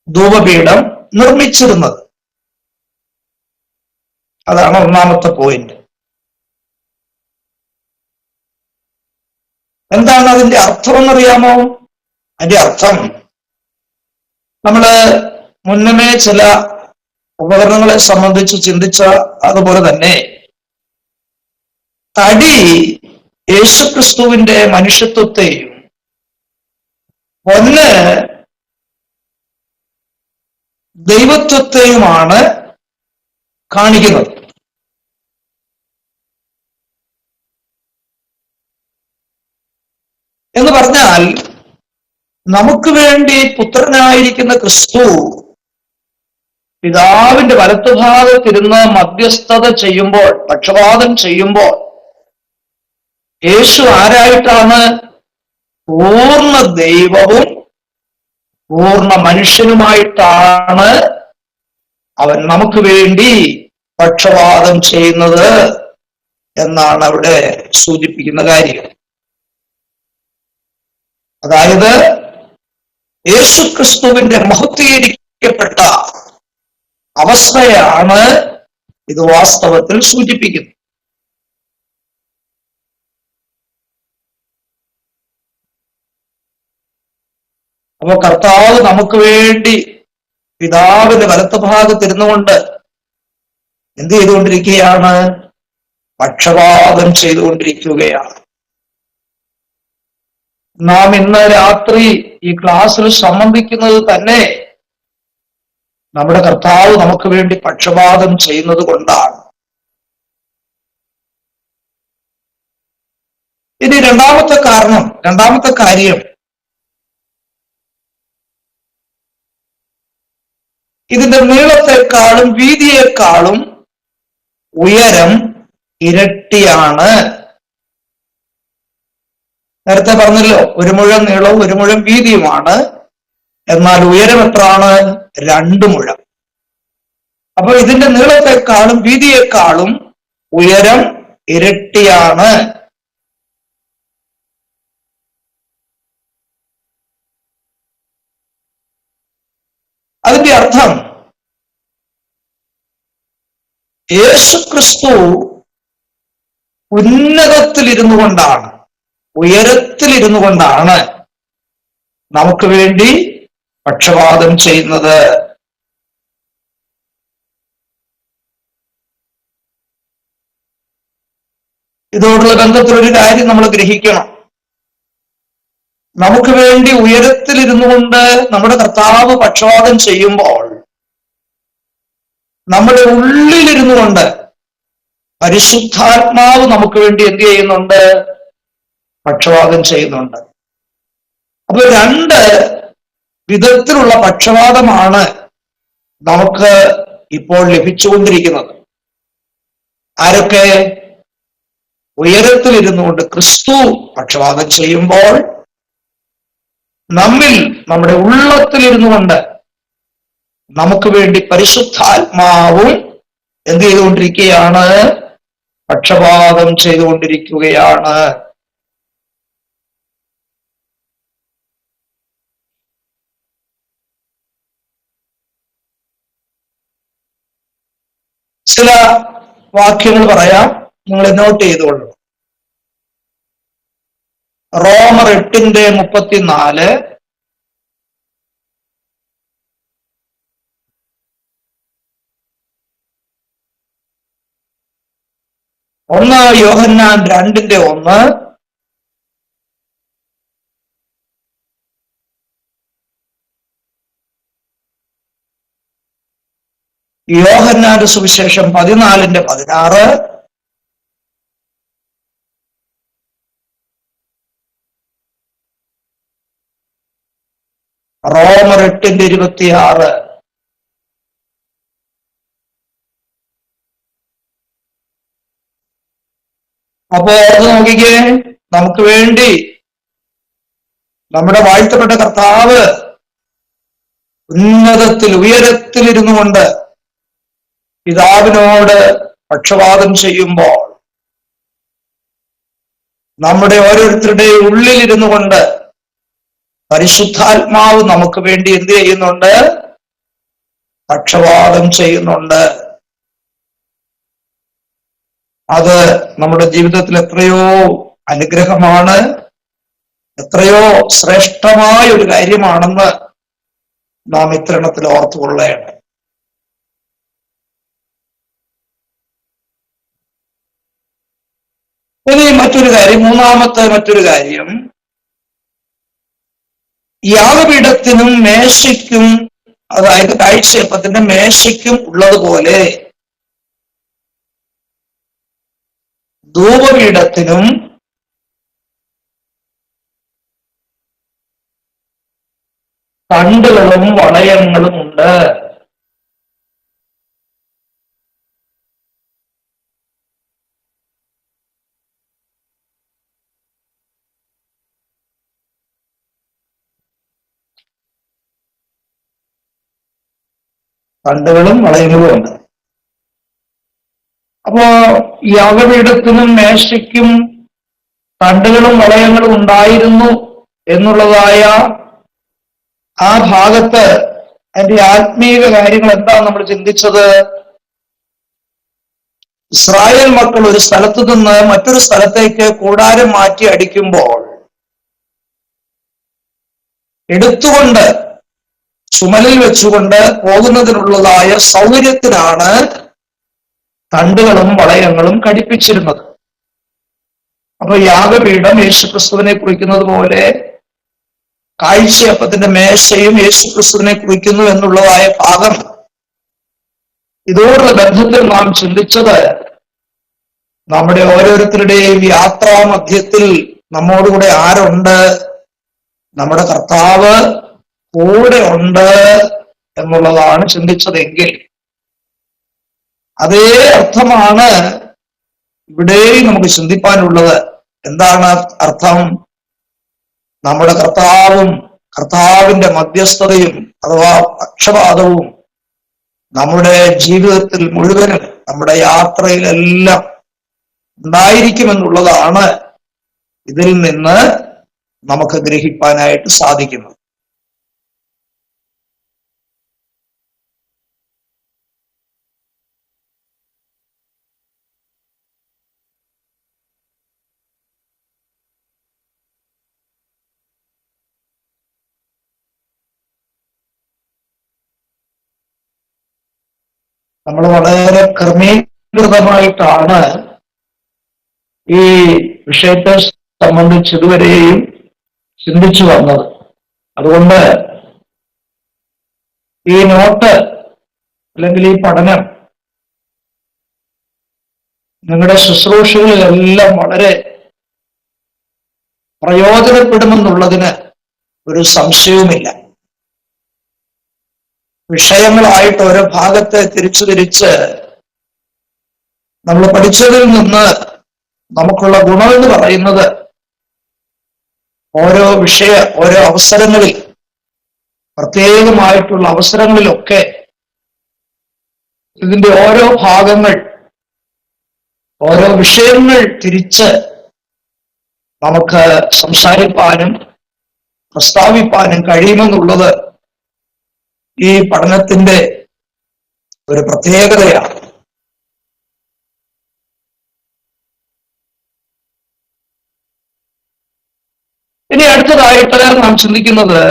ധൂപപീഠം നിർമ്മിച്ചിരുന്നത്. അതാണ് ഒന്നാമത്തെ പോയിന്റ്. എന്താണ് അതിന്റെ അർത്ഥമെന്നറിയാമോ? അതിന്റെ അർത്ഥം നമ്മള് മുന്നമേ ചില ഉപകരണങ്ങളെ സംബന്ധിച്ച് ചിന്തിച്ച അതുപോലെ തന്നെ തടി യേശുക്രിസ്തുവിന്റെ മനുഷ്യത്വത്തെയും പൊന്ന് ദൈവത്വത്തെയുമാണ് കാണിക്കുന്നത്. എന്ന് പറഞ്ഞാൽ നമുക്ക് വേണ്ടി പുത്രനായിരിക്കുന്ന ക്രിസ്തു പിതാവിന്റെ വലത്തുഭാഗത്തിരുന്ന് മധ്യസ്ഥത ചെയ്യുമ്പോൾ, പക്ഷപാതം ചെയ്യുമ്പോൾ, യേശു ആരായിട്ടാണ്? പൂർണ്ണ ദൈവവും പൂർണ്ണ മനുഷ്യനുമായിട്ടാണ് അവൻ നമുക്ക് വേണ്ടി പക്ഷപാതം ചെയ്യുന്നത് എന്നാണ് അവിടെ സൂചിപ്പിക്കുന്ന കാര്യം. അതായത് യേശുക്രിസ്തുവിന്റെ മഹത്വീകരിക്കപ്പെട്ട അവസ്ഥയാണ് ഇത് വാസ്തവത്തിൽ സൂചിപ്പിക്കുന്നത്. അപ്പൊ കർത്താവ് നമുക്ക് വേണ്ടി പിതാവിന്റെ വലത്തുഭാഗത്തിരുന്നുകൊണ്ട് എന്ത് ചെയ്തുകൊണ്ടിരിക്കുകയാണ്? പക്ഷപാതം ചെയ്തുകൊണ്ടിരിക്കുകയാണ്. നാം ഇന്ന് രാത്രി ഈ ക്ലാസ്സിൽ സംബന്ധിക്കുന്നത് തന്നെ നമ്മുടെ കർത്താവ് നമുക്ക് വേണ്ടി പക്ഷപാതം ചെയ്യുന്നത് കൊണ്ടാണ്. ഇനി രണ്ടാമത്തെ കാര്യം, ഇതിന്റെ നീളത്തെക്കാളും വീതിയേക്കാളും ഉയരം ഇരട്ടിയാണ്. നേരത്തെ പറഞ്ഞല്ലോ, 1 മുഴം നീളവും 1 മുഴം വീതിയുമാണ്. എന്നാൽ ഉയരം എത്രയാണ്? 2 മുഴം. അപ്പൊ ഇതിന്റെ നീളത്തെക്കാളും വീതിയേക്കാളും ഉയരം ഇരട്ടിയാണ്. അതിന്റെ അർത്ഥം യേശുക്രിസ്തു ഉന്നതത്തിലിരുന്നു കൊണ്ടാണ്, ഉയരത്തിലിരുന്നു കൊണ്ടാണ് നമുക്ക് വേണ്ടി പക്ഷപാതം ചെയ്യുന്നത്. ഇതോടുള്ള ബന്ധത്തിലൊരു കാര്യം നമ്മൾ ഗ്രഹിക്കണം. നമുക്ക് വേണ്ടി ഉയരത്തിലിരുന്നു കൊണ്ട് നമ്മുടെ കർത്താവ് പക്ഷപാതം ചെയ്യുമ്പോൾ നമ്മുടെ ഉള്ളിലിരുന്നു കൊണ്ട് പരിശുദ്ധാത്മാവ് നമുക്ക് വേണ്ടി എന്ത് ചെയ്യുന്നുണ്ട്? പക്ഷപാതം ചെയ്യുന്നുണ്ട്. അപ്പൊ രണ്ട് വിധത്തിലുള്ള പക്ഷപാതമാണ് നമുക്ക് ഇപ്പോൾ ലഭിച്ചുകൊണ്ടിരിക്കുന്നത്. ആരൊക്കെ? ഉയരത്തിലിരുന്നു കൊണ്ട് ക്രിസ്തു പക്ഷപാതം ചെയ്യുമ്പോൾ, നമ്മിൽ നമ്മുടെ ഉള്ളത്തിലിരുന്നു കൊണ്ട് നമുക്ക് വേണ്ടി പരിശുദ്ധാത്മാവും എന്ത് ചെയ്തുകൊണ്ടിരിക്കുകയാണ്? പക്ഷപാതം ചെയ്തുകൊണ്ടിരിക്കുകയാണ്. ചില വാക്യങ്ങൾ പറയാം, നിങ്ങൾ നോട്ട് ചെയ്തുകൊള്ളു. റോമർ 8:34, യോഹന്നാൻ 2:1, യോഹന്നാന്റെ സുവിശേഷം 14:16, റോമർ 8:26. അപ്പോ അത് നോക്കിക്കേ, നമുക്ക് വേണ്ടി നമ്മുടെ വാഴ്ത്തപ്പെട്ട കർത്താവ് ഉന്നതത്തിൽ ഉയരത്തിലിരുന്നു കൊണ്ട് പിതാവിനോട് പക്ഷപാതം ചെയ്യുമ്പോൾ, നമ്മുടെ ഓരോരുത്തരുടെയും ഉള്ളിലിരുന്നു കൊണ്ട് പരിശുദ്ധാത്മാവ് നമുക്ക് വേണ്ടി എന്ത് ചെയ്യുന്നുണ്ട്? പക്ഷപാതം ചെയ്യുന്നുണ്ട്. അത് നമ്മുടെ ജീവിതത്തിൽ എത്രയോ അനുഗ്രഹമാണ്, എത്രയോ ശ്രേഷ്ഠമായ ഒരു കാര്യമാണെന്ന് നാം ഇത്തരണത്തിൽ ഓർത്തുകൊള്ളേണ്ട. ഇനി മറ്റൊരു കാര്യം, മൂന്നാമത്തെ മറ്റൊരു കാര്യം, യാഗപീഠത്തിനും മേശയ്ക്കും, അതായത് കാഴ്ചയപ്പത്തിന്റെ മേശയ്ക്കും ഉള്ളതുപോലെ ധൂപപീഠത്തിനും തണ്ടുകളും വളയങ്ങളും ഉണ്ട്. തണ്ടുകളും വളയങ്ങളും ഉണ്ട്. അപ്പോ യാഗപീഠത്തിനും മേശയ്ക്കും തണ്ടുകളും വളയങ്ങളും ഉണ്ടായിരുന്നു എന്നുള്ളതായ ആ ഭാഗത്ത് അതിന്റെ ആത്മീയ കാര്യങ്ങൾ എന്താണ് നമ്മൾ ചിന്തിച്ചത്? ഇസ്രായേൽ മക്കൾ ഒരു സ്ഥലത്ത് നിന്ന് മറ്റൊരു സ്ഥലത്തേക്ക് കൂടാരം മാറ്റി അടിക്കുമ്പോൾ എടുത്തുകൊണ്ട് ചുമലിൽ വെച്ചുകൊണ്ട് പോകുന്നതിനുള്ളതായ സൗകര്യത്തിനാണ് തണ്ടുകളും വളയങ്ങളും ഘടിപ്പിച്ചിരുന്നത്. അപ്പൊ യാഗപീഠം യേശുക്രിസ്തുവിനെ കുറിക്കുന്നത് പോലെ കാഴ്ചയപ്പത്തിന്റെ മേശയും യേശുക്രിസ്തുവിനെ കുറിക്കുന്നു എന്നുള്ളതായ ഭാഗം, ഇതോടുള്ള ബന്ധത്തിൽ നാം ചിന്തിച്ചത് നമ്മുടെ ഓരോരുത്തരുടെയും യാത്രാ മധ്യത്തിൽ നമ്മോടുകൂടെ ആരുണ്ട്? നമ്മുടെ കർത്താവ് കൂടെ ഉണ്ട് എന്നുള്ളതാണ് ചിന്തിച്ചതെങ്കിൽ അതേ അർത്ഥമാണ് ഇവിടെയും നമുക്ക് ചിന്തിപ്പാനുള്ളത്. എന്താണ് അർത്ഥം? നമ്മുടെ കർത്താവും കർത്താവിന്റെ മധ്യസ്ഥതയും അഥവാ പക്ഷപാതവും നമ്മുടെ ജീവിതത്തിൽ മുഴുവനും നമ്മുടെ യാത്രയിലെല്ലാം ഉണ്ടായിരിക്കുമെന്നുള്ളതാണ് ഇതിൽ നിന്ന് നമുക്ക് ഗ്രഹിപ്പാനായിട്ട് സാധിക്കുന്നത്. നമ്മൾ വളരെ ക്രമീകൃതമായിട്ടാണ് ഈ വിഷയത്തെ സംബന്ധിച്ച് ഇതുവരെയും ചിന്തിച്ചു വന്നത്. അതുകൊണ്ട് ഈ നോട്ട് അല്ലെങ്കിൽ ഈ പഠനം നിങ്ങളുടെ ശുശ്രൂഷകളിലെല്ലാം വളരെ പ്രയോജനപ്പെടുമെന്നുള്ളതിന് ഒരു സംശയവുമില്ല. വിഷയങ്ങളായിട്ട് ഓരോ ഭാഗത്തെ തിരിച്ച് നമ്മൾ പഠിച്ചതിൽ നിന്ന് നമുക്കുള്ള ഗുണമെന്ന് പറയുന്നത് ഓരോ അവസരങ്ങളിൽ, പ്രത്യേകമായിട്ടുള്ള അവസരങ്ങളിലൊക്കെ ഇതിന്റെ ഓരോ ഭാഗങ്ങൾ, ഓരോ വിഷയങ്ങൾ തിരിച്ച് നമുക്ക് സംസാരിപ്പാനും പ്രസ്താവിപ്പാനും കഴിയുമെന്നുള്ളത് ഈ പഠനത്തിന്റെ ഒരു പ്രത്യേകതയാണ്. ഇനി അടുത്തതായിട്ട് നാം ചിന്തിക്കുന്നത്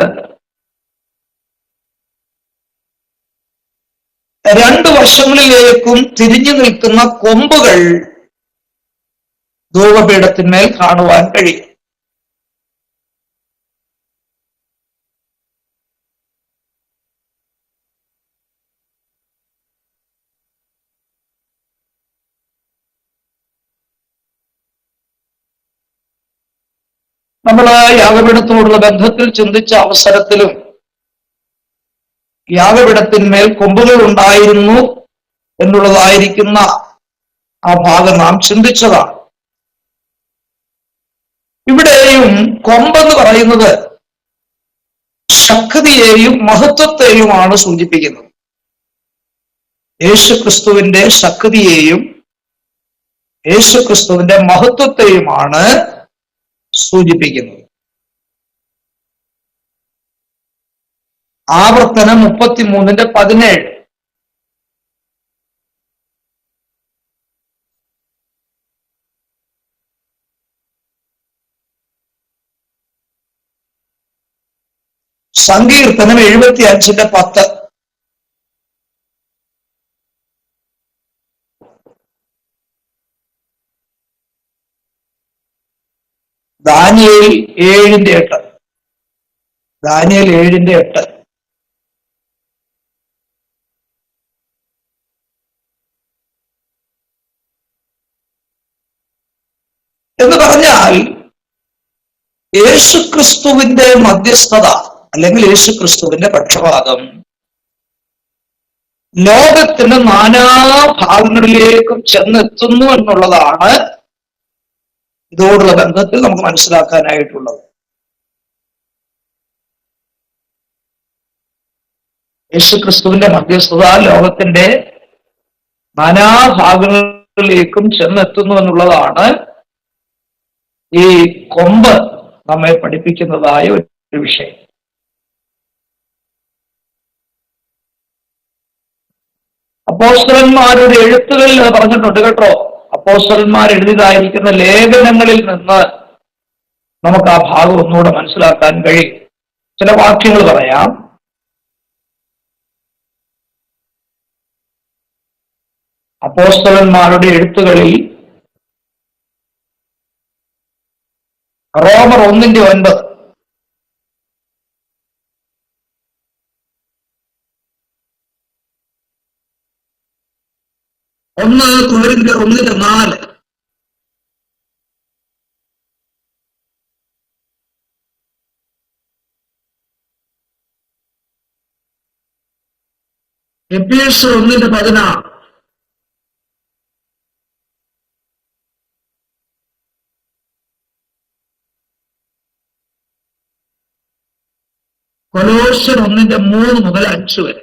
രണ്ട് വശങ്ങളിലേക്കും തിരിഞ്ഞു നിൽക്കുന്ന കൊമ്പുകൾ ധൂപപീഠത്തിന്മേൽ കാണുവാൻ കഴിയും. നമ്മൾ യാഗപീഠത്തോടുള്ള ബന്ധത്തിൽ ചിന്തിച്ച അവസരത്തിലും യാഗപീഠത്തിന്മേൽ കൊമ്പുകൾ ഉണ്ടായിരുന്നു എന്നുള്ളതായിരിക്കുന്ന ആ ഭാഗം നാം ചിന്തിച്ചതാണ്. ഇവിടെയും കൊമ്പെന്ന് പറയുന്നത് ശക്തിയെയും മഹത്വത്തെയുമാണ് സൂചിപ്പിക്കുന്നത്. യേശുക്രിസ്തുവിന്റെ ശക്തിയെയും യേശുക്രിസ്തുവിന്റെ മഹത്വത്തെയുമാണ് സൂചിപ്പിക്കുന്നത്. ആവർത്തനം 33:17. സങ്കീർത്തനം 75:10. ദാനിയേൽ 7:8. ദാനിയേൽ 7:8. എന്ന് പറഞ്ഞാൽ യേശുക്രിസ്തുവിന്റെ മധ്യസ്ഥത അല്ലെങ്കിൽ യേശുക്രിസ്തുവിന്റെ പക്ഷപാതം ലോകത്തിന്റെ നാനാഭാഗങ്ങളിലേക്കും ചെന്നെത്തുന്നു എന്നുള്ളതാണ് ഇതോടുള്ള ബന്ധത്തിൽ നമുക്ക് മനസ്സിലാക്കാനായിട്ടുള്ളത്. യേശുക്രിസ്തുവിന്റെ മധ്യസ്ഥത ലോകത്തിന്റെ നാനാഭാഗങ്ങളിലേക്കും ചെന്നെത്തുന്നു എന്നുള്ളതാണ് ഈ കൊമ്പ് നമ്മെ പഠിപ്പിക്കുന്നതായ ഒരു വിഷയം. അപ്പോസ്തലന്മാരുടെ എഴുത്തുകളിൽ അത് പറഞ്ഞിട്ടുണ്ട് കേട്ടോ. അപ്പോസ്തലന്മാർ എഴുതിയതായിരിക്കുന്ന ലേഖനങ്ങളിൽ നിന്ന് നമുക്ക് ആ ഭാഗം ഒന്നുകൂടെ മനസ്സിലാക്കാൻ കഴിയും. ചില വാക്യങ്ങൾ പറയാം. അപ്പോസ്തലന്മാരുടെ എഴുത്തുകളിൽ റോമർ 1:9. കൊരിന്ത്യർ 1:4. എഫേസ്യർ 1:16. കൊലോസ്യർ 1:3 മുതൽ 5 വരെ.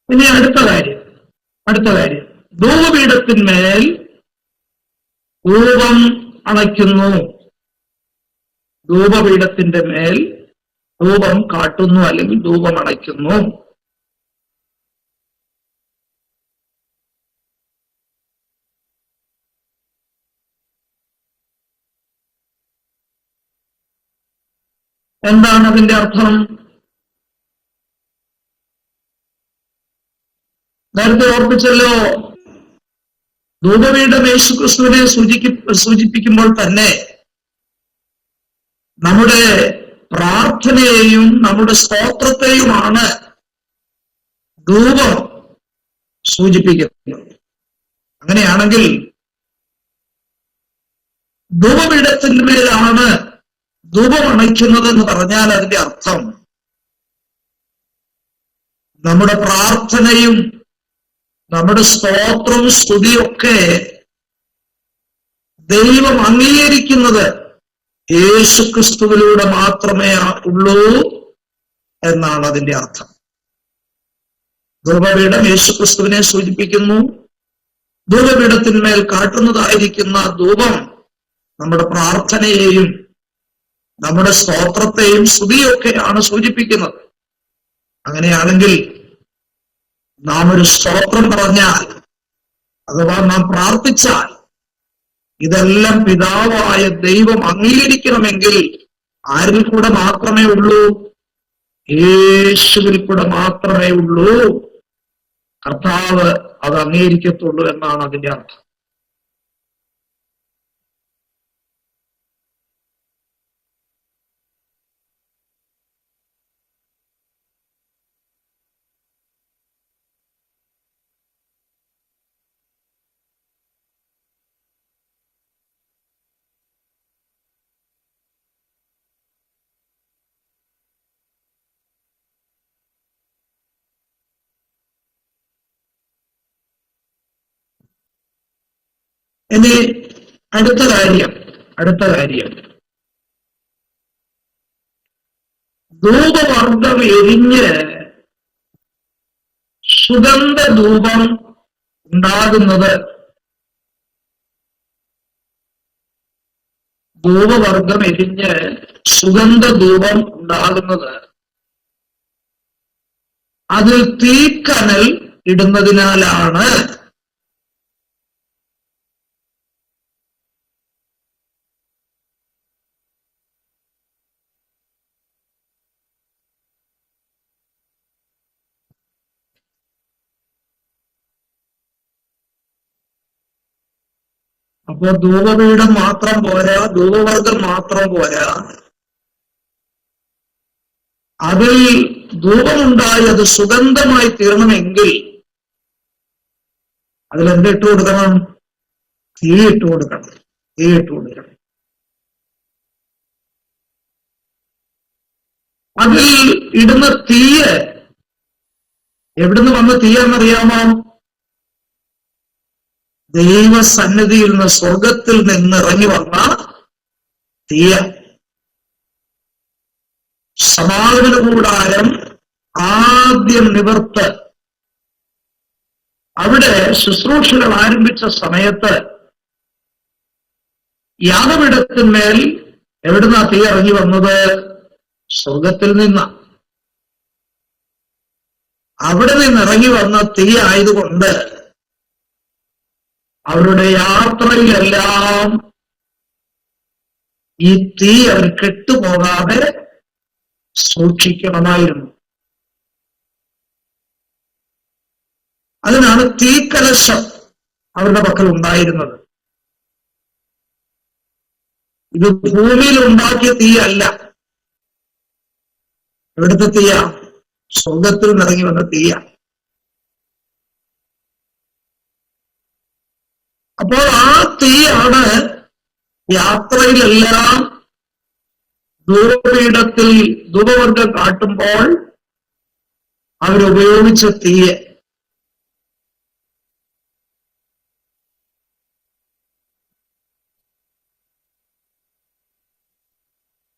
ഇനി അടുത്ത കാര്യം ധൂപപീഠത്തിന്മേൽ ധൂപം അണയ്ക്കുന്നു. ധൂപപീഠത്തിന്റെ മേൽ ധൂപം കാട്ടുന്നു അല്ലെങ്കിൽ ധൂപം അണയ്ക്കുന്നു. എന്താണ് അതിന്റെ അർത്ഥം? നേരത്തെ ഓർപ്പിച്ചല്ലോ, ധൂപപീഠം യേശുക്രിസ്തുവിനെ സൂചിപ്പിക്കുമ്പോൾ തന്നെ നമ്മുടെ പ്രാർത്ഥനയെയും നമ്മുടെ സ്തോത്രത്തെയുമാണ് ധൂപം സൂചിപ്പിക്കുന്നത്. അങ്ങനെയാണെങ്കിൽ ധൂപപീഠത്തിന്മേലാണ് ധൂപം അണയ്ക്കുന്നത് എന്ന് പറഞ്ഞാൽ അതിന്റെ അർത്ഥം നമ്മുടെ പ്രാർത്ഥനയും നമ്മുടെ സ്തോത്രവും സ്തുതിയൊക്കെ ദൈവം അംഗീകരിക്കുന്നത് യേശുക്രിസ്തുവിലൂടെ മാത്രമേ ഉള്ളൂ എന്നാണ് അതിന്റെ അർത്ഥം. ധൂപപീഠം യേശുക്രിസ്തുവിനെ സൂചിപ്പിക്കുന്നു. ധൂപപീഠത്തിന്മേൽ കാട്ടുന്നതായിരിക്കുന്ന ധൂപം നമ്മുടെ പ്രാർത്ഥനയെയും നമ്മുടെ സ്തോത്രത്തെയും സ്തുതിയൊക്കെയാണ് സൂചിപ്പിക്കുന്നത്. അങ്ങനെയാണെങ്കിൽ നാം ഒരു സ്തോത്രം പറഞ്ഞാൽ അഥവാ നാം പ്രാർത്ഥിച്ചാൽ ഇതെല്ലാം പിതാവായ ദൈവം അംഗീകരിക്കണമെങ്കിൽ ആരിൽ കൂടെ മാത്രമേ ഉള്ളൂ? യേശുവിൽ കൂടെ മാത്രമേ ഉള്ളൂ. കർത്താവ് അത് അംഗീകരിക്കത്തുള്ളൂ എന്നാണ് അതിന്റെ അർത്ഥം. ഇനി അടുത്ത കാര്യം ധൂപവർഗം എരിഞ്ഞ് സുഗന്ധ ധൂപം ഉണ്ടാകുന്നത്, ധൂപവർഗം എരിഞ്ഞ് സുഗന്ധ ധൂപം ഉണ്ടാകുന്നത് അതിൽ തീക്കനൽ ഇടുന്നതിനാലാണ്. അപ്പോ ധൂപപീഠം മാത്രം പോരാ, ധൂപവർഗം മാത്രം പോരാ, അതിൽ ധൂപമുണ്ടായി അത് സുഗന്ധമായി തീർണമെങ്കിൽ അതിലെന്തിട്ട് കൊടുക്കണം? തീയിട്ട് കൊടുക്കണം. അതിൽ ഇടുന്ന തീയ് എവിടുന്ന് വന്ന തീയാണെന്നറിയാമോ? ദൈവസന്നിധിയിൽ നിന്ന്, സ്വർഗത്തിൽ നിന്ന് ഇറങ്ങി വന്ന തീയ. സമാഗമന കൂടാരം ആദ്യം നിവർത്ത് അവിടെ ശുശ്രൂഷകൾ ആരംഭിച്ച സമയത്ത് യാഗപീഠത്തിന്മേൽ എവിടുന്നാ തീ ഇറങ്ങി വന്നത്? സ്വർഗത്തിൽ നിന്ന്. അവിടെ നിന്ന് ഇറങ്ങി വന്ന തീ ആയതുകൊണ്ട് അവരുടെ യാത്രയിലെല്ലാം ഈ തീ അവർ കെട്ടുപോകാതെ സൂക്ഷിക്കണമായിരുന്നു. അതിനാണ് തീക്കലശം അവരുടെ പക്കൽ ഉണ്ടായിരുന്നത്. ഇത് ഭൂമിയിൽ ഉണ്ടാക്കിയ തീയല്ല. എവിടുത്തെ തീയ? സ്വർഗത്തിൽ നിന്നിറങ്ങി വന്ന തീയ. അപ്പോൾ ആ തീയാണ് യാത്രയിലെല്ലാം ധൂപപീഠത്തിൽ ധൂപവർഗം കാട്ടുമ്പോൾ അവരുപയോഗിച്ച തീയ്.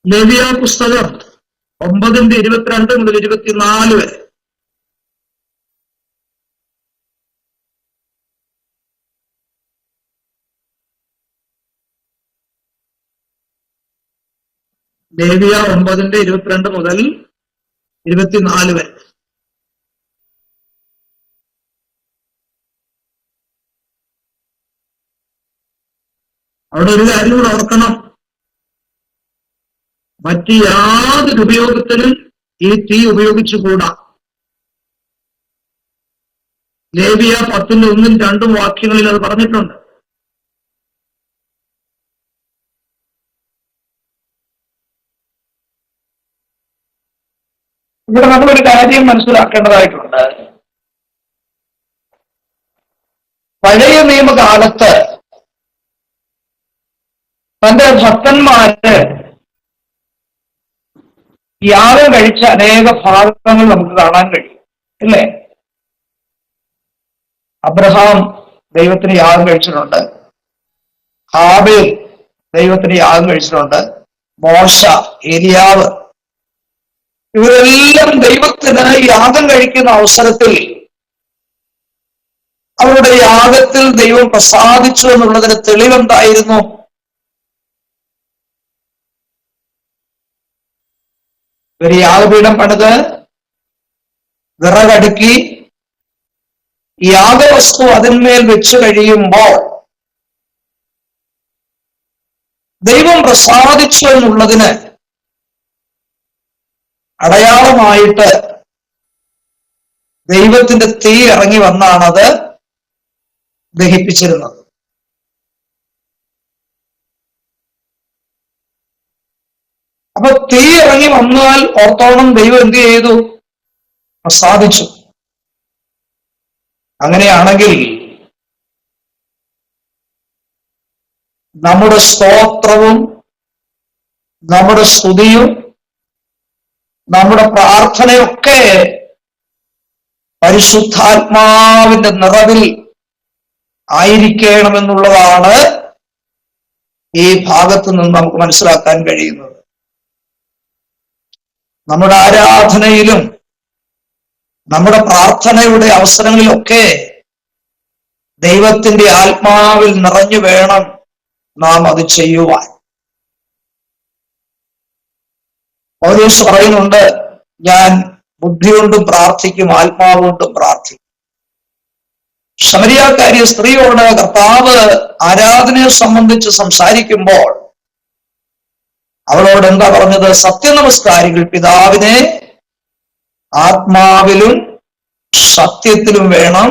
ലേവ്യ പുസ്തകം 9:22 മുതൽ 24 വരെ. ലേവ്യ 9:22 മുതൽ 24 വരെ. അവിടെ ഒരു കാര്യം കൂടെ ഓർക്കണം. മറ്റ് യാതൊരു ഉപയോഗത്തിനും ഈ തീ ഉപയോഗിച്ചുകൂടാ. ലേവ്യ 10:1-2 വാക്യങ്ങളിൽ അത് പറഞ്ഞിട്ടുണ്ട്. ഇവിടെ നമ്മളൊരു കാര്യം മനസ്സിലാക്കേണ്ടതായിട്ടുണ്ട്. പഴയ നിയമകാലത്ത് തന്റെ ഭക്തന്മാര് യാഗം കഴിച്ച അനേക ഭാഗങ്ങൾ നമുക്ക് കാണാൻ കഴിയും, അല്ലേ? അബ്രഹാം ദൈവത്തിന് യാഗം കഴിച്ചിട്ടുണ്ട്, ഹാബേൽ ദൈവത്തിന് യാഗം കഴിച്ചിട്ടുണ്ട്, മോശ, ഏലിയാവ്, ഇവരെല്ലാം ദൈവത്തിന് യാഗം കഴിക്കുന്ന അവസരത്തിൽ അവരുടെ യാഗത്തിൽ ദൈവം പ്രസാദിച്ചു എന്നുള്ളതിന് തെളിവെന്തായിരുന്നു? ഒരു യാഗപീഠം പണിത് വിറകടുക്കി യാഗവസ്തു അതിന്മേൽ വെച്ച് കഴിയുമ്പോൾ ദൈവം പ്രസാദിച്ചു എന്നുള്ളതിന് അടയാളമായിട്ട് ദൈവത്തിന്റെ തീ ഇറങ്ങി വന്നാണത് ദഹിപ്പിച്ചിരുന്നത്. അപ്പൊ തീ ഇറങ്ങി വന്നാൽ ഓർത്തോണം ദൈവം എന്ത് ചെയ്തു? പ്രസാദിച്ചു. അങ്ങനെയാണെങ്കിൽ നമ്മുടെ സ്തോത്രവും നമ്മുടെ സ്തുതിയും നമ്മുടെ പ്രാർത്ഥനയൊക്കെ പരിശുദ്ധാത്മാവിന്റെ നിറവിൽ ആയിരിക്കണമെന്നുള്ളതാണ് ഈ ഭാഗത്ത് നിന്ന് നമുക്ക് മനസ്സിലാക്കാൻ കഴിയുന്നത്. നമ്മുടെ ആരാധനയിലും നമ്മുടെ പ്രാർത്ഥനയുടെ അവസരങ്ങളിലൊക്കെ ദൈവത്തിന്റെ ആത്മാവിൽ നിറഞ്ഞു വേണം നാം അത് ചെയ്യുവാൻ. പൗലോസ് പറയുന്നുണ്ട്, ഞാൻ ബുദ്ധി കൊണ്ടും പ്രാർത്ഥിക്കും, ആത്മാവ് കൊണ്ടും പ്രാർത്ഥിക്കും. ശമരിയാക്കാരി സ്ത്രീയോട് കർത്താവ് ആരാധനയെ സംബന്ധിച്ച് സംസാരിക്കുമ്പോൾ അവളോട് എന്താ പറഞ്ഞത്? സത്യനമസ്കാരികൾ പിതാവിനെ ആത്മാവിലും സത്യത്തിലും വേണം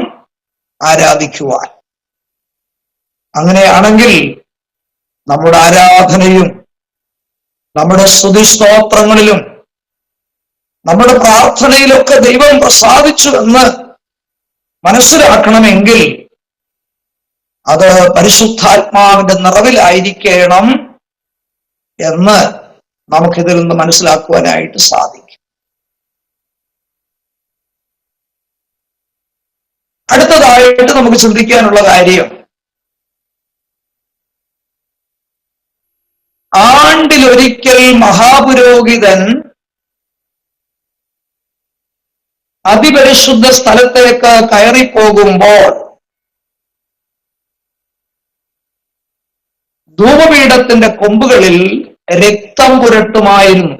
ആരാധിക്കുവാൻ. അങ്ങനെയാണെങ്കിൽ നമ്മുടെ ആരാധനയും നമ്മുടെ സ്തുതിസ്തോത്രങ്ങളിലും നമ്മുടെ പ്രാർത്ഥനയിലൊക്കെ ദൈവം പ്രസാദിച്ചു എന്ന് മനസ്സിലാക്കണമെങ്കിൽ അത് പരിശുദ്ധാത്മാവിന്റെ നിറവിലായിരിക്കണം എന്ന് നമുക്കിതിൽ നിന്ന് മനസ്സിലാക്കുവാനായിട്ട് സാധിക്കും. അടുത്തതായിട്ട് നമുക്ക് ചിന്തിക്കാനുള്ള കാര്യം, ആണ്ടിലൊരിക്കൽ മഹാപുരോഹിതൻ അതിപരിശുദ്ധ സ്ഥലത്തേക്ക് കയറിപ്പോകുമ്പോൾ ധൂപപീഠത്തിന്റെ കൊമ്പുകളിൽ രക്തം പുരട്ടുമായിരുന്നു.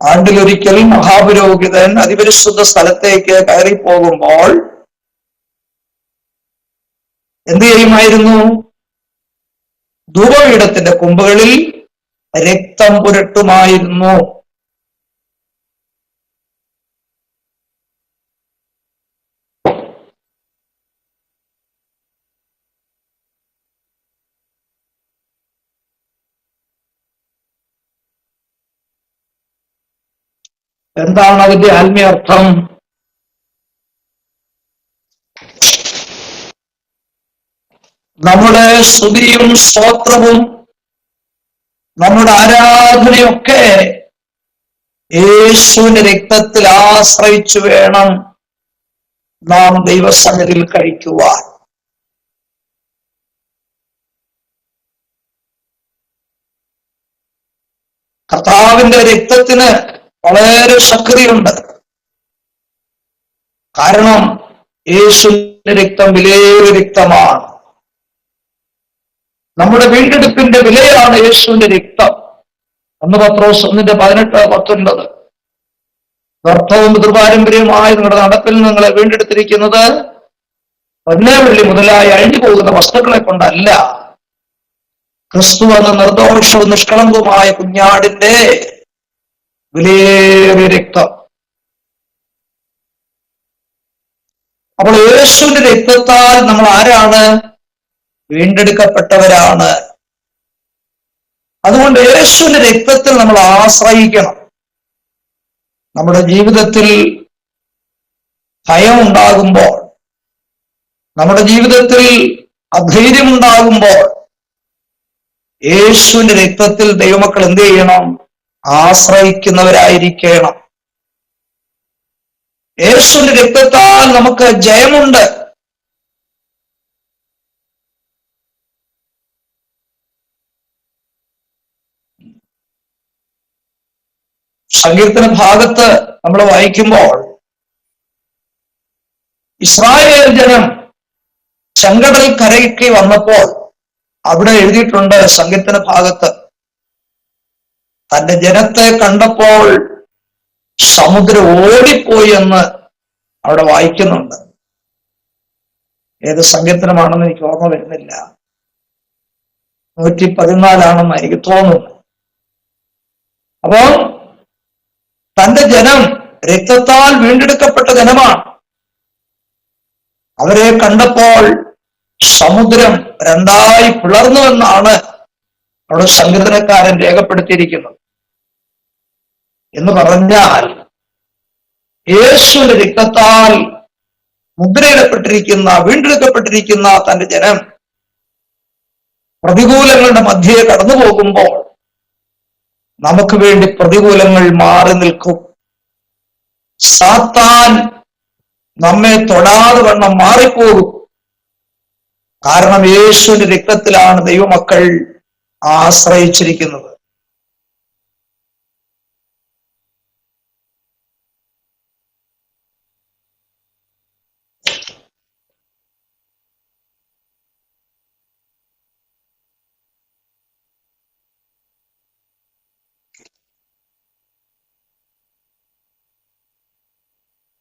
ആണ്ടിലൊരിക്കൽ മഹാപുരോഹിതൻ അതിപരിശുദ്ധ സ്ഥലത്തേക്ക് കയറിപ്പോകുമ്പോൾ എന്ത് ചെയ്യുമായിരുന്നു? ധൂപപീഠത്തിന്റെ കൊമ്പുകളിൽ രക്തം പുരട്ടുമായിരുന്നു. എന്താണ് അതിന്റെ ആത്മീയാർത്ഥം? നമ്മുടെ സ്തുതിയും സ്തോത്രവും നമ്മുടെ ആരാധനയൊക്കെ യേശുവിന്റെ രക്തത്തിൽ ആശ്രയിച്ചു വേണം നാം ദൈവസന്നിധിയിൽ കഴിക്കുവാൻ. കർത്താവിന്റെ രക്തത്തിന് വളരെ ശക്തിയുണ്ട്. കാരണം യേശുവിന്റെ രക്തം വിലയേറിയ രക്തമാണ്. നമ്മുടെ വീണ്ടെടുപ്പിന്റെ വിലയാണ് യേശുവിന്റെ രക്തം. 1 പത്രോസ് 1:18-19. വ്യർത്ഥവും പിതൃപാരമ്പര്യവുമായ നിങ്ങളുടെ നടപ്പിൽ നിങ്ങളെ വീണ്ടെടുത്തിരിക്കുന്നത് പൊന്ന് വെള്ളി മുതലായി അഴിഞ്ഞു പോകുന്ന വസ്തുക്കളെ കൊണ്ടല്ല, ക്രിസ്തു എന്ന നിർദോഷവും നിഷ്കളങ്കവുമായ കുഞ്ഞാടിന്റെ വിലയേറിയ രക്തം. അപ്പോൾ യേശുവിന്റെ രക്തത്താൽ നമ്മൾ ആരാണ്? വീണ്ടെടുക്കപ്പെട്ടവരാണ്. അതുകൊണ്ട് യേശുവിന്റെ രക്തത്തിൽ നമ്മൾ ആശ്രയിക്കണം. നമ്മുടെ ജീവിതത്തിൽ ഭയം ഉണ്ടാകുമ്പോൾ, നമ്മുടെ ജീവിതത്തിൽ അധൈര്യമുണ്ടാകുമ്പോൾ, യേശുവിന്റെ രക്തത്തിൽ ദൈവമക്കൾ എന്ത് ചെയ്യണം? ആശ്രയിക്കുന്നവരായിരിക്കണം. യേശുവിന്റെ രക്തത്താൽ നമുക്ക് ജയമുണ്ട്. സങ്കീർത്തന ഭാഗത്ത് നമ്മൾ വായിക്കുമ്പോൾ ഇസ്രായേൽ ജനം ചെങ്കടൽ കരയ്ക്ക് വന്നപ്പോൾ അവിടെ എഴുതിയിട്ടുണ്ട് സങ്കീർത്തന ഭാഗത്ത്, തന്റെ ജനത്തെ കണ്ടപ്പോൾ സമുദ്രം ഓടിപ്പോയി എന്ന് അവിടെ വായിക്കുന്നുണ്ട്. ഏത് സങ്കീർത്തനമാണെന്ന് എനിക്ക് ഓർമ്മ വരുന്നില്ല. 114 എനിക്ക് തോന്നുന്നു. അപ്പോ തന്റെ ജനം രക്തത്താൽ വീണ്ടെടുക്കപ്പെട്ട ജനമാണ്. അവരെ കണ്ടപ്പോൾ സമുദ്രം രണ്ടായി പിളർന്നുവെന്നാണ് അവിടെ സങ്കീർത്തനക്കാരൻ രേഖപ്പെടുത്തിയിരിക്കുന്നത്. എന്ന് പറഞ്ഞാൽ യേശുവിന്റെ രക്തത്താൽ മുദ്രയിടപ്പെട്ടിരിക്കുന്ന, വീണ്ടെടുക്കപ്പെട്ടിരിക്കുന്ന തന്റെ ജനം പ്രതികൂലങ്ങളുടെ മധ്യേ കടന്നു പോകുമ്പോൾ നമുക്ക് വേണ്ടി പ്രതികൂലങ്ങൾ മാറി നിൽക്കും. സാത്താൻ നമ്മെ തൊടാതെ വണ്ണം മാറിപ്പോകും. കാരണം യേശുവിന്റെ രക്തത്തിലാണ് ദൈവമക്കൾ ആശ്രയിച്ചിരിക്കുന്നത്.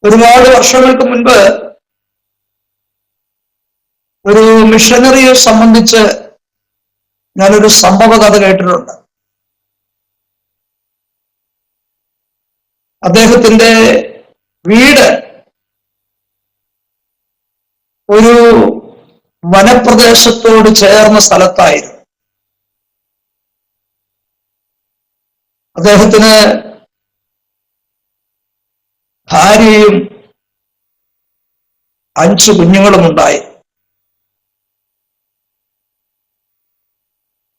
ഒരുപാട് വർഷങ്ങൾക്ക് മുൻപ് ഒരു മിഷനറിയെ സംബന്ധിച്ച് ഞാനൊരു സംഭവ കഥ കേട്ടിട്ടുണ്ട്. അദ്ദേഹത്തിന്റെ വീട് ഒരു വനപ്രദേശത്തോട് ചേർന്ന സ്ഥലത്തായിരുന്നു. അദ്ദേഹത്തിന് ഭാര്യയും 5 കുഞ്ഞുങ്ങളും ഉണ്ടായി.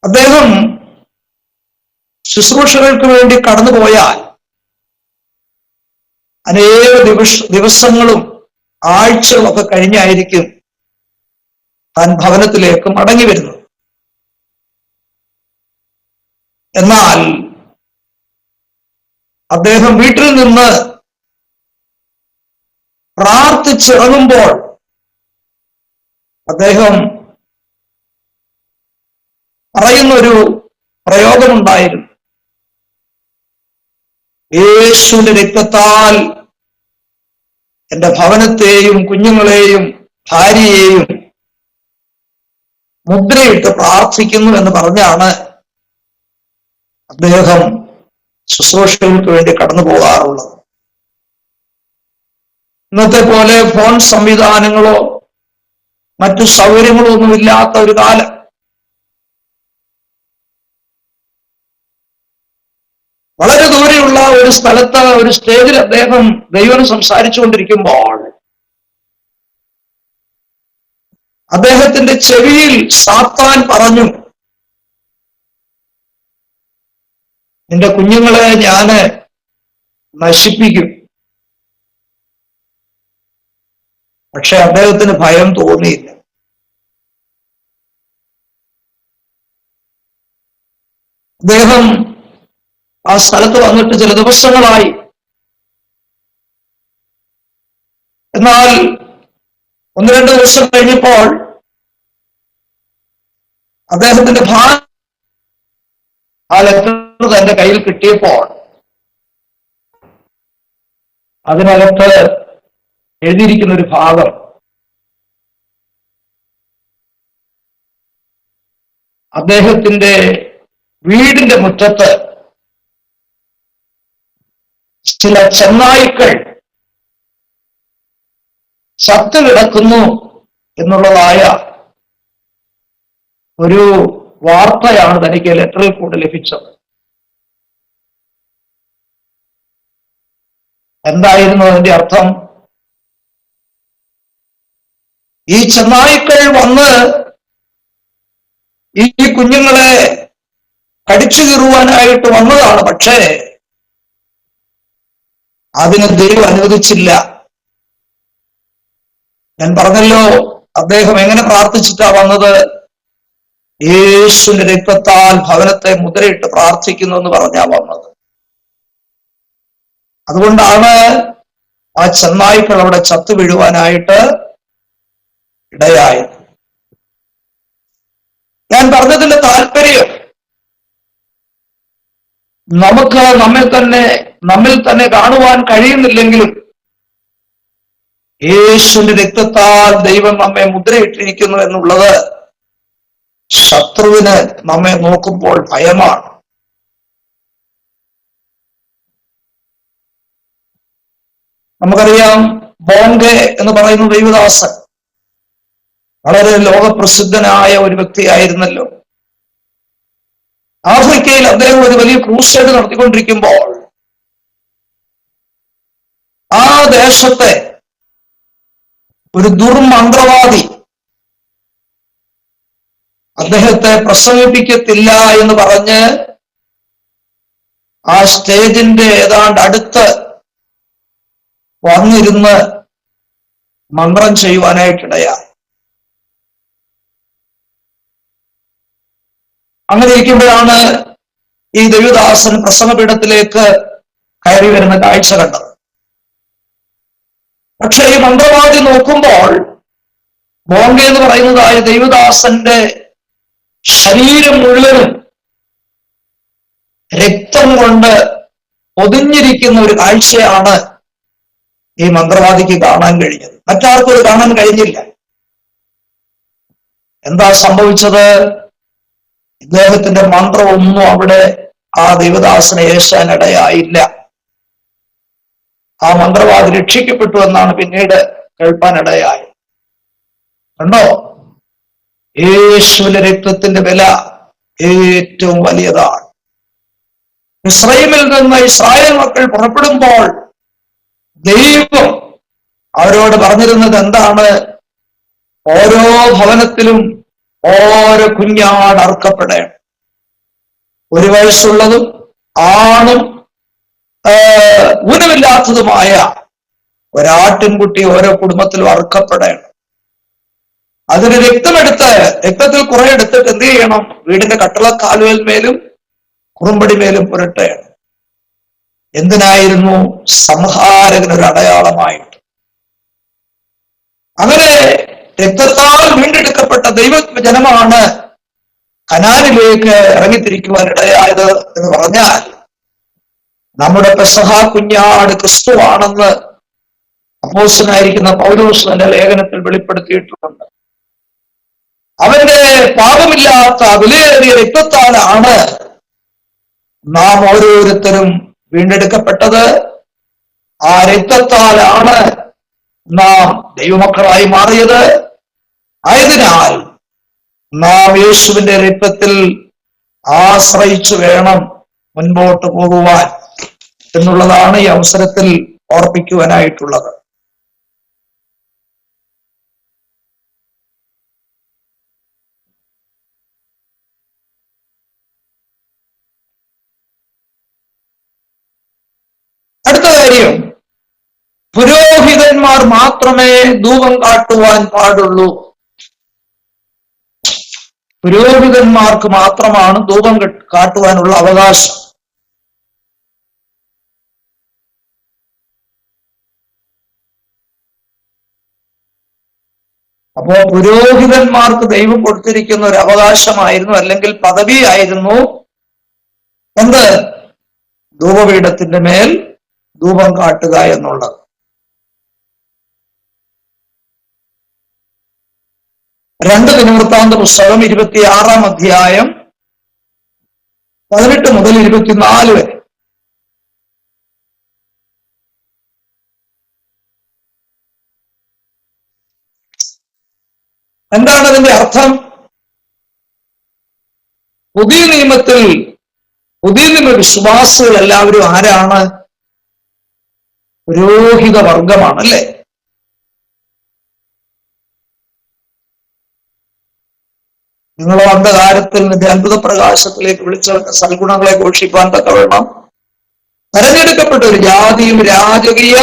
അദ്ദേഹം ശുശ്രൂഷകൾക്ക് വേണ്ടി കടന്നുപോയാൽ അനേക ദിവസങ്ങളും ആഴ്ചകളൊക്കെ കഴിഞ്ഞായിരിക്കും താൻ ഭവനത്തിലേക്ക് മടങ്ങി വരുന്നത്. എന്നാൽ അദ്ദേഹം വീട്ടിൽ നിന്ന് പ്രാർത്ഥിച്ചിറങ്ങുമ്പോൾ അദ്ദേഹം പറയുന്നൊരു പ്രയോഗമുണ്ടായിരുന്നു. യേശുവിന്റെ രക്തത്താൽ എന്റെ ഭവനത്തെയും കുഞ്ഞുങ്ങളെയും ഭാര്യയെയും മുദ്രയിട്ട് പ്രാർത്ഥിക്കുന്നു എന്ന് പറഞ്ഞാണ് അദ്ദേഹം ശുശ്രൂഷകൾക്ക് വേണ്ടി കടന്നു പോകാറുള്ളത്. ഇന്നത്തെ പോലെ ഫോൺ സംവിധാനങ്ങളോ മറ്റു സൗകര്യങ്ങളോ ഒന്നുമില്ലാത്ത ഒരു കാലം. വളരെ ദൂരെയുള്ള ഒരു സ്ഥലത്ത് ഒരു സ്റ്റേജിൽ അദ്ദേഹം ദൈവം സംസാരിച്ചുകൊണ്ടിരിക്കുമ്പോൾ അദ്ദേഹത്തിന്റെ ചെവിയിൽ സാത്താൻ പറഞ്ഞു, നിന്റെ കുഞ്ഞുങ്ങളെ ഞാന് നശിപ്പിക്കും. പക്ഷെ അദ്ദേഹത്തിന് ഭയം തോന്നിയില്ല. അദ്ദേഹം ആ സ്ഥലത്ത് വന്നിട്ട് ചില ദിവസങ്ങളായി. എന്നാൽ 1-2 ദിവസം കഴിഞ്ഞപ്പോൾ അദ്ദേഹത്തിന്റെ ആ ലെറ്റർ തന്റെ കയ്യിൽ കിട്ടിയപ്പോൾ അതിനകത്ത് എഴുതിയിരിക്കുന്ന ഒരു ഭാഗം, അദ്ദേഹത്തിന്റെ വീടിന്റെ മുറ്റത്ത് ചില ചെന്നായ്ക്കൾ ചത്തുകിടക്കുന്നു എന്നുള്ളതായ ഒരു വാർത്തയാണ് തനിക്ക് ലെറ്ററിൽ കൂടെ ലഭിച്ചത്. എന്തായിരുന്നു അതിന്റെ അർത്ഥം? ഈ ചെന്നായ്ക്കൾ വന്ന് ഈ കുഞ്ഞുങ്ങളെ കടിച്ചു കീറുവാനായിട്ട് വന്നതാണ്. പക്ഷേ അതിന് ദൈവം അനുവദിച്ചില്ല. ഞാൻ പറഞ്ഞല്ലോ, അദ്ദേഹം എങ്ങനെ പ്രാർത്ഥിച്ചിട്ടാ വന്നത്? യേശുവിന്റെ രക്തത്താൽ ഭവനത്തെ മുദ്രയിട്ട് പ്രാർത്ഥിക്കുന്നു എന്ന് പറഞ്ഞാ വന്നത്. അതുകൊണ്ടാണ് ആ ചെന്നായ്ക്കൾ അവിടെ ചത്തു വീഴുവാനായിട്ട് ഇടയായത്. ഞാൻ പറഞ്ഞതിന്റെ താല്പര്യം, നമുക്ക് നമ്മിൽ തന്നെ കാണുവാൻ കഴിയുന്നില്ലെങ്കിലും യേശുവിന്റെ രക്തത്താൽ ദൈവം നമ്മെ മുദ്രയിട്ടിരിക്കുന്നു എന്നുള്ളത് ശത്രുവിന് നമ്മെ നോക്കുമ്പോൾ ഭയമാണ്. നമുക്കറിയാം, ബോംഗെ എന്ന് പറയുന്ന ദൈവദാസൻ വളരെ ലോകപ്രസിദ്ധനായ ഒരു വ്യക്തിയായിരുന്നല്ലോ. ആഫ്രിക്കയിൽ അദ്ദേഹം ഒരു വലിയ ക്രൂസൈഡ് നടത്തിക്കൊണ്ടിരിക്കുമ്പോൾ ആ ദേശത്തെ ഒരു ദുർമന്ത്രവാദി അദ്ദേഹത്തെ പ്രസവിപ്പിക്കത്തില്ല എന്ന് പറഞ്ഞ് ആ സ്റ്റേജിന്റെ ഏതാണ്ട് അടുത്ത് വന്നിരുന്ന് മന്ത്രം ചെയ്യുവാനായിട്ടിടയായി. അങ്ങനെ ഇരിക്കുമ്പോഴാണ് ഈ ദേവദാസൻ പ്രസംഗപീഠത്തിലേക്ക് കയറി വരുന്ന കാഴ്ച കണ്ടത്. പക്ഷെ ഈ മന്ത്രവാദി നോക്കുമ്പോൾ ബോംഗെ എന്ന് പറയുന്നതായ ദേവദാസന്റെ ശരീരം മുഴുവനും രക്തം കൊണ്ട് പൊതിഞ്ഞിരിക്കുന്ന ഒരു കാഴ്ചയാണ് ഈ മന്ത്രവാദിക്ക് കാണാൻ കഴിഞ്ഞത്. മറ്റാർക്കും അത് കാണാൻ കഴിഞ്ഞില്ല. എന്താ സംഭവിച്ചത്? ഇദ്ദേഹത്തിന്റെ മന്ത്രമൊന്നും അവിടെ ആ ദൈവദാസനെ ഏശാനിടയായില്ല. ആ മന്ത്രവാദി രക്ഷിക്കപ്പെട്ടു എന്നാണ് പിന്നീട് കേൾപ്പാനിടയായി. കണ്ടോ, യേശുവിന്റെ രക്തത്തിന്റെ വില ഏറ്റവും വലിയതാണ്. മിസ്രയീമിൽ നിന്ന് ഇസ്രായേൽ മക്കൾ പുറപ്പെടുമ്പോൾ ദൈവം അവരോട് പറഞ്ഞിരുന്നത് എന്താണ്? ഓരോ ഭവനത്തിലും ഓരോ കുഞ്ഞാട് അറുക്കപ്പെടണം. 1 വയസ്സുള്ളതും ആണും ഊനമില്ലാത്തതുമായ ഒരാട്ടിൻകുട്ടി ഓരോ കുടുംബത്തിലും അറുക്കപ്പെടണം. അതിന് രക്തത്തിൽ കുറെ എടുത്തിട്ട് എന്ത് ചെയ്യണം? വീടിന്റെ കട്ടളക്കാലുവൽമേലും കുറുമ്പടിമേലും പുരട്ടണം. എന്തിനായിരുന്നു? സംഹാരകനൊരു അടയാളമായിട്ട്. അങ്ങനെ രക്തത്താൽ വീണ്ടെടുക്കപ്പെട്ട ദൈവജനമാണ് കനാനിലേക്ക് ഇറങ്ങിത്തിരിക്കുവാൻ ഇടയായത് എന്ന് പറഞ്ഞാൽ നമ്മുടെ പെസഹ കുഞ്ഞാട് ക്രിസ്തുവാണെന്ന് അപ്പോസ്തലനായിരിക്കുന്ന പൗലോസ് തന്റെ ലേഖനത്തിൽ വെളിപ്പെടുത്തിയിട്ടുണ്ട്. അവന്റെ പാപമില്ലാത്ത വിലയേറിയ രക്തത്താലാണ് നാം ഓരോരുത്തരും വീണ്ടെടുക്കപ്പെട്ടത്. ആ രക്തത്താലാണ് നാം ദൈവമക്കളായി മാറിയത്. ആയതിനാൽ നാം യേശുവിന്റെ രക്തത്തിൽ ആശ്രയിച്ചു വേണം മുൻപോട്ട് പോകുവാൻ എന്നുള്ളതാണ് ഈ അവസരത്തിൽ ഓർപ്പിക്കുവാനായിട്ടുള്ളത്. അടുത്ത കാര്യം, പുരോഹിതന്മാർ മാത്രമേ ധൂപം കാട്ടുവാൻ പാടുള്ളൂ. പുരോഹിതന്മാർക്ക് മാത്രമാണ് ധൂപം കാട്ടുവാനുള്ള അവകാശം. അപ്പോ പുരോഹിതന്മാർക്ക് ദൈവം കൊടുത്തിരിക്കുന്ന ഒരു അവകാശമായിരുന്നു, അല്ലെങ്കിൽ പദവിയായിരുന്നു എന്ത്? ധൂപപീഠത്തിന്റെ മേൽ ധൂപം കാട്ടുക എന്നുള്ളത്. 2 ദിനവൃത്താന്ത പുസ്തകം 26-ാം അധ്യായം 18 മുതൽ 24 വരെ. എന്താണ് അതിന്റെ അർത്ഥം? പുതിയ നിയമ വിശ്വാസികൾ എല്ലാവരും ആരാണ്? പുരോഹിത വർഗമാണ്, അല്ലേ? നിങ്ങളോ അന്ധകാരത്തിൽ നിന്ന് അത്ഭുത പ്രകാശത്തിലേക്ക് വിളിച്ചവരുടെ സൽഗുണങ്ങളെ ഘോഷിപ്പാൻ തക്കവണ്ണം തെരഞ്ഞെടുക്കപ്പെട്ട ഒരു ജാതിയും രാജകീയ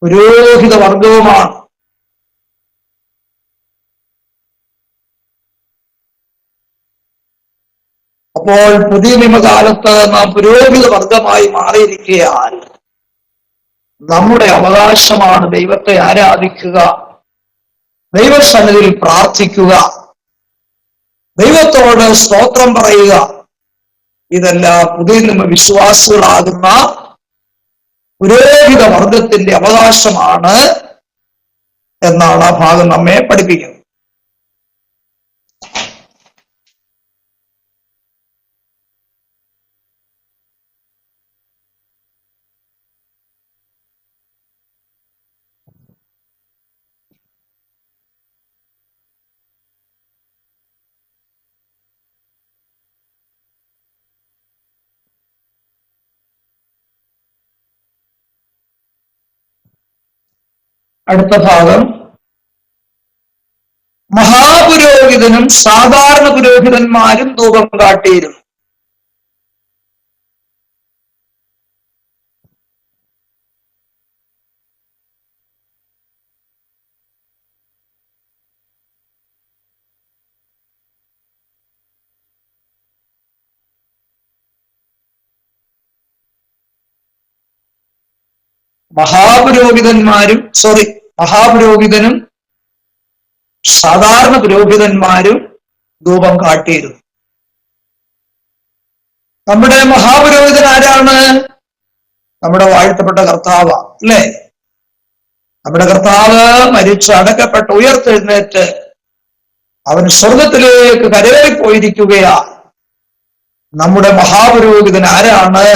പുരോഹിത വർഗവുമാണ്. അപ്പോൾ പുതിയ നിയമകാലത്ത് നാം പുരോഹിത വർഗമായി മാറിയിരിക്കുകയാൽ നമ്മുടെ അവകാശമാണ് ദൈവത്തെ ആരാധിക്കുക, ദൈവസന്നിധിയിൽ പ്രാർത്ഥിക്കുക, ദൈവത്തോട് സ്തോത്രം പറയുക. ഇതെല്ലാം പുതിയ നിയമ വിശ്വാസികളാകുന്ന പുരോഹിത വർഗത്തിന്റെ അവകാശമാണ് എന്നാണ് ആ ഭാഗം നമ്മെ പഠിപ്പിക്കുന്നത്. അടുത്ത ഭാഗം, മഹാപുരോഹിതനും സാധാരണ പുരോഹിതന്മാരും ധൂപം കാട്ടിയിരുന്നു. മഹാപുരോഹിതനും സാധാരണ പുരോഹിതന്മാരും ധൂപം കാട്ടിയിരുന്നു. നമ്മുടെ മഹാപുരോഹിതൻ ആരാണ്? നമ്മുടെ വാഴ്ത്തപ്പെട്ട കർത്താവ്, അല്ലേ? നമ്മുടെ കർത്താവ് മരിച്ച് അടക്കപ്പെട്ട് ഉയർത്തെഴുന്നേറ്റ് അവൻ സ്വർഗത്തിലേക്ക് കരേറിപ്പോയിരിക്കുകയാ. നമ്മുടെ മഹാപുരോഹിതൻ ആരാണ്?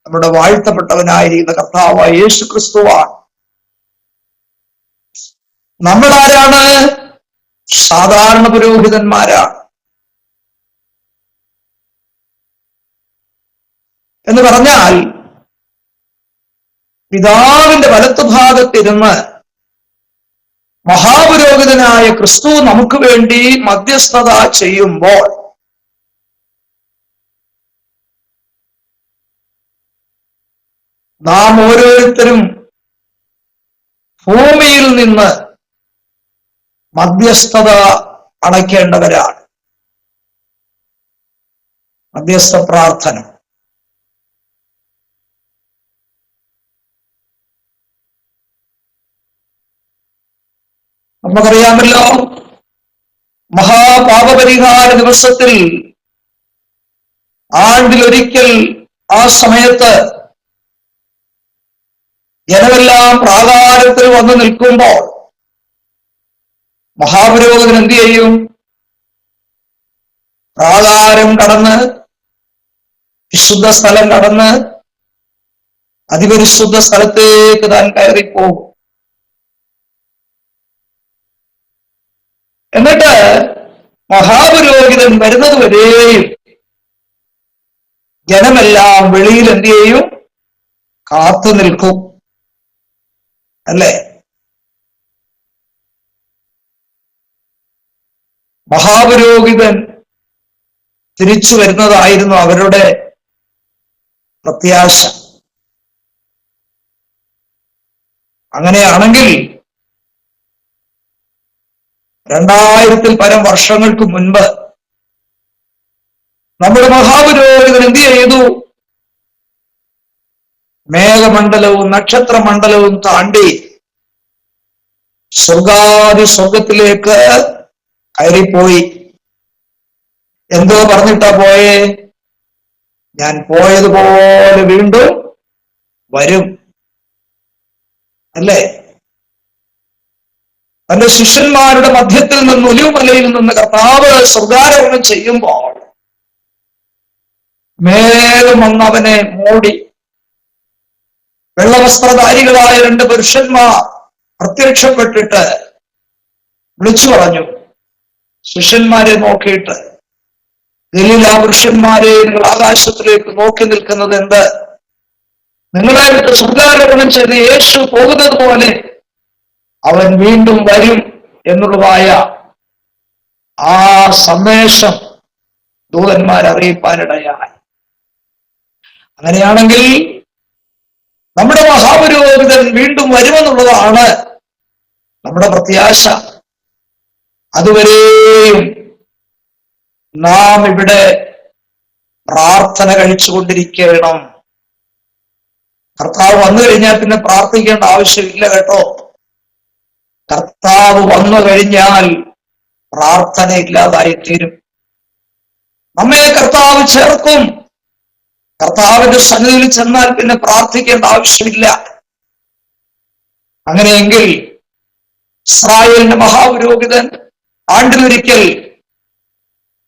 നമ്മുടെ വാഴ്ത്തപ്പെട്ടവനായിരിക്കുന്ന കർത്താവായ യേശു ക്രിസ്തുവാണ്. നമ്മൾ ആരാണ്? സാധാരണ പുരോഹിതന്മാരാണ്. എന്ന് പറഞ്ഞാൽ പിതാവിന്റെ വലത്തുഭാഗത്തിരുന്ന് മഹാപുരോഹിതനായ ക്രിസ്തു നമുക്ക് വേണ്ടി മധ്യസ്ഥത ചെയ്യുമ്പോൾ നാം ഓരോരുത്തരും ഭൂമിയിൽ നിന്ന് മധ്യസ്ഥത അണയ്ക്കേണ്ടവരാണ്. മധ്യസ്ഥ പ്രാർത്ഥന. നമുക്കറിയാമല്ലോ, മഹാപാപപരിഹാര ദിവസത്തിൽ ആണ്ടിലൊരിക്കൽ ആ സമയത്ത് ജനമെല്ലാം പ്രാകാരത്തിൽ വന്നു നിൽക്കുമ്പോൾ മഹാപുരോഹിതൻ എന്ത് ചെയ്യും? പ്രാകാരം കടന്ന്, വിശുദ്ധ സ്ഥലം കടന്ന് അതിപരിശുദ്ധ സ്ഥലത്തേക്ക് താൻ കയറിപ്പോകും. എന്നിട്ട് മഹാപുരോഹിതൻ വരുന്നത് വരെയും ജനമെല്ലാം വെളിയിൽ എന്ത് ചെയ്യും? കാത്തു നിൽക്കും, അല്ലേ? മഹാപുരോഹിതൻ തിരിച്ചു വരുന്നതായിരുന്നു അവരുടെ പ്രത്യാശ. അങ്ങനെയാണെങ്കിൽ 2000-ൽ പരം വർഷങ്ങൾക്ക് മുൻപ് നമ്മുടെ മഹാപുരോഹിതൻ എന്ത് ചെയ്തു? മേഘമണ്ഡലവും നക്ഷത്രമണ്ഡലവും താണ്ടി സ്വർഗത്തിലേക്ക് കയറിപ്പോയി. എന്തോ പറഞ്ഞിട്ടാ പോയേ? ഞാൻ പോയതുപോലെ വീണ്ടും വരും, അല്ലേ? തന്റെ ശിഷ്യന്മാരുടെ മധ്യത്തിൽ നിന്ന് ഒലിവുമലയിൽ നിന്ന് കർത്താവ് സ്വർഗാരോഹണം ചെയ്യുമ്പോൾ മേഘം വന്ന് അവനെ മൂടി. വെള്ളവസ്ത്രധാരികളായ 2 പുരുഷന്മാർ പ്രത്യക്ഷപ്പെട്ടിട്ട് വിളിച്ചു പറഞ്ഞു, ശിഷ്യന്മാരെ നോക്കിയിട്ട്, ഗലീല പുരുഷന്മാരെ, നിങ്ങൾ ആകാശത്തിലേക്ക് നോക്കി നിൽക്കുന്നത് എന്ത്? നിങ്ങളെ വിട്ട് സ്വർഗാരോഹണം ചെയ്ത് യേശു പോകുന്നത് പോലെ അവൻ വീണ്ടും വരും എന്നുള്ളതായ ആ സന്ദേശം ദൂതന്മാർ അറിയിപ്പാനിടയായി. അങ്ങനെയാണെങ്കിൽ നമ്മുടെ മഹാപുരോഹിതൻ വീണ്ടും വരുമെന്നുള്ളതാണ് നമ്മുടെ പ്രത്യാശ. അതുവരെയും നാം ഇവിടെ പ്രാർത്ഥന കഴിച്ചുകൊണ്ടിരിക്കണം. കർത്താവ് വന്നു കഴിഞ്ഞാൽ പിന്നെ പ്രാർത്ഥിക്കേണ്ട ആവശ്യമില്ല കേട്ടോ. കർത്താവ് വന്നു കഴിഞ്ഞാൽ പ്രാർത്ഥന ഇല്ലാതായിത്തീരും. നമ്മെ കർത്താവ് ചേർക്കും. കർത്താവിന്റെ സന്നിധിയിൽ ചെന്നാൽ പിന്നെ പ്രാർത്ഥിക്കേണ്ട ആവശ്യമില്ല. അങ്ങനെയെങ്കിൽ ഇസ്രായേലിന്റെ മഹാപുരോഹിതൻ ആണ്ടിലൊരിക്കൽ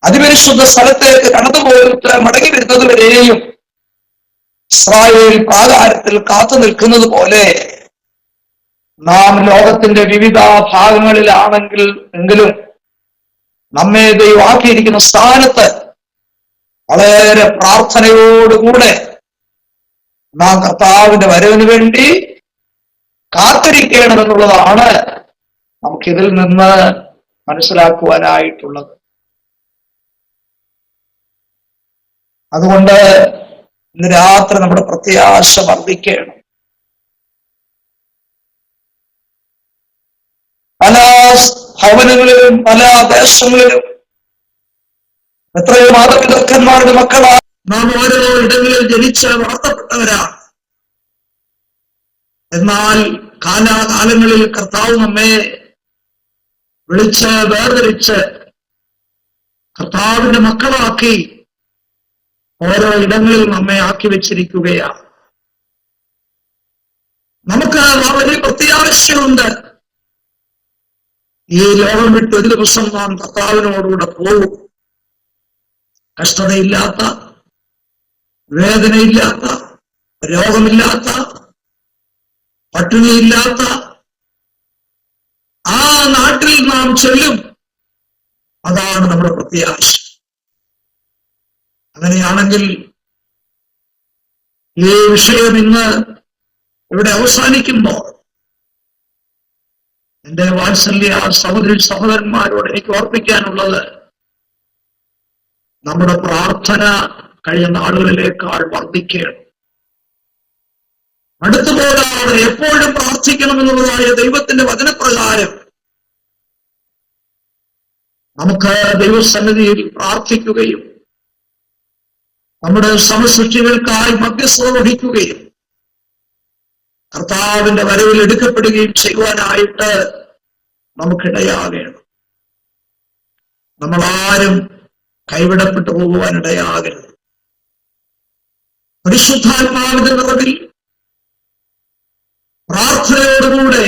അതിപരിശുദ്ധ സ്ഥലത്തേക്ക് കടന്നുപോയിട്ട് മടങ്ങി വരുന്നത് വരെയും ഇസ്രായേൽ പ്രാകാരത്തിൽ കാത്തു നിൽക്കുന്നത് പോലെ നാം ലോകത്തിന്റെ വിവിധ ഭാഗങ്ങളിലാണെങ്കിലും നമ്മെ ദൈവമാക്കിയിരിക്കുന്ന സ്ഥാനത്ത് വളരെ പ്രാർത്ഥനയോടുകൂടെ നാം കർത്താവിന്റെ വരവിന് വേണ്ടി കാത്തിരിക്കണമെന്നുള്ളതാണ് നമുക്കിതിൽ നിന്ന് മനസ്സിലാക്കുവാനായിട്ടുള്ളത്. അതുകൊണ്ട് ഇന്ന് രാത്രി നമ്മുടെ പ്രത്യാശ വർദ്ധിക്കണം. പല ഭവനങ്ങളിലും പല ദേശങ്ങളിലും എത്രയോ മാതാപിതാക്കന്മാരുടെ മക്കളാണ് നാം ഓരോ ഇടങ്ങളിൽ ജനിച്ച് വളർത്തപ്പെട്ടവരാണ്. എന്നാൽ കാലാകാലങ്ങളിൽ കർത്താവ് നമ്മെ വിളിച്ച് വേർതിരിച്ച് കർത്താവിന്റെ മക്കളാക്കി ഓരോ ഇടങ്ങളിൽ നമ്മെ ആക്കി വെച്ചിരിക്കുകയാണ്. നമുക്ക് വലിയ പ്രത്യാശയുണ്ട്. ഈ ലോകം വിട്ട് ഒരു ദിവസം നാം കർത്താവിനോടുകൂടെ പോകും. കഷ്ടതയില്ലാത്ത, വേദനയില്ലാത്ത, രോഗമില്ലാത്ത, പട്ടിണിയില്ലാത്ത ആ നാട്ടിൽ നാം ചെല്ലും. അതാണ് നമ്മുടെ പ്രത്യാശ. അങ്ങനെയാണെങ്കിൽ ഈ വിഷയം ഇന്ന് ഇവിടെ അവസാനിക്കുമ്പോൾ എന്റെ വാത്സല്യ സഹോദരി സഹോദരന്മാരോട് എനിക്ക് ഓർപ്പിക്കാനുള്ളത്, നമ്മുടെ പ്രാർത്ഥന കഴിഞ്ഞ നാളുകളിലേക്കാൾ വർദ്ധിക്കണം. അടുത്തുപോകാതെ എപ്പോഴും പ്രാർത്ഥിക്കണമെന്നുള്ളതായ ദൈവത്തിന്റെ വചനപ്രകാരം നമുക്ക് ദൈവസന്നിധിയിൽ പ്രാർത്ഥിക്കുകയും നമ്മുടെ സമസൃഷ്ടികൾക്കായി മധ്യസ്ഥത വഹിക്കുകയും കർത്താവിന്റെ വരവിൽ എടുക്കപ്പെടുകയും ചെയ്യുവാനായിട്ട് നമുക്കിടയാകണം. നമ്മളാരും കൈവിടപ്പെട്ടു പോകുവാനിടയാകരുത്. പരിശുദ്ധാത്മാവിന്റെ നിറവിൽ പ്രാർത്ഥനയോടുകൂടെ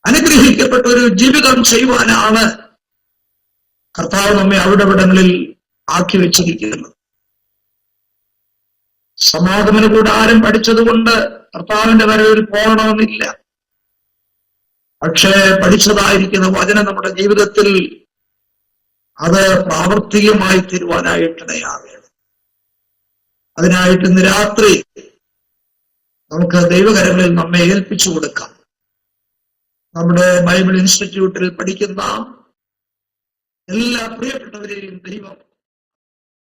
അനുഗ്രഹിക്കപ്പെട്ട ഒരു ജീവിതം ചെയ്യുവാനാണ് കർത്താവ് നമ്മെ അവിടെവിടങ്ങളിൽ ആക്കി വെച്ചിരിക്കുന്നത്. സമാഗമന കൂടാരം പഠിച്ചതുകൊണ്ട് കർത്താവിന്റെ വരവിൽ പോകണമെന്നില്ല. പക്ഷേ പഠിച്ചതായിരിക്കുന്ന വചനം നമ്മുടെ ജീവിതത്തിൽ അത് പ്രാവർത്തികമായി തീരുവാനായിട്ടിടയാകണം. അതിനായിട്ട് ഇന്ന് രാത്രി നമുക്ക് ദൈവകരങ്ങളിൽ നമ്മെ ഏൽപ്പിച്ചു കൊടുക്കാം. നമ്മുടെ ബൈബിൾ ഇൻസ്റ്റിറ്റ്യൂട്ടിൽ പഠിക്കുന്ന എല്ലാ പ്രിയപ്പെട്ടവരെയും ദൈവം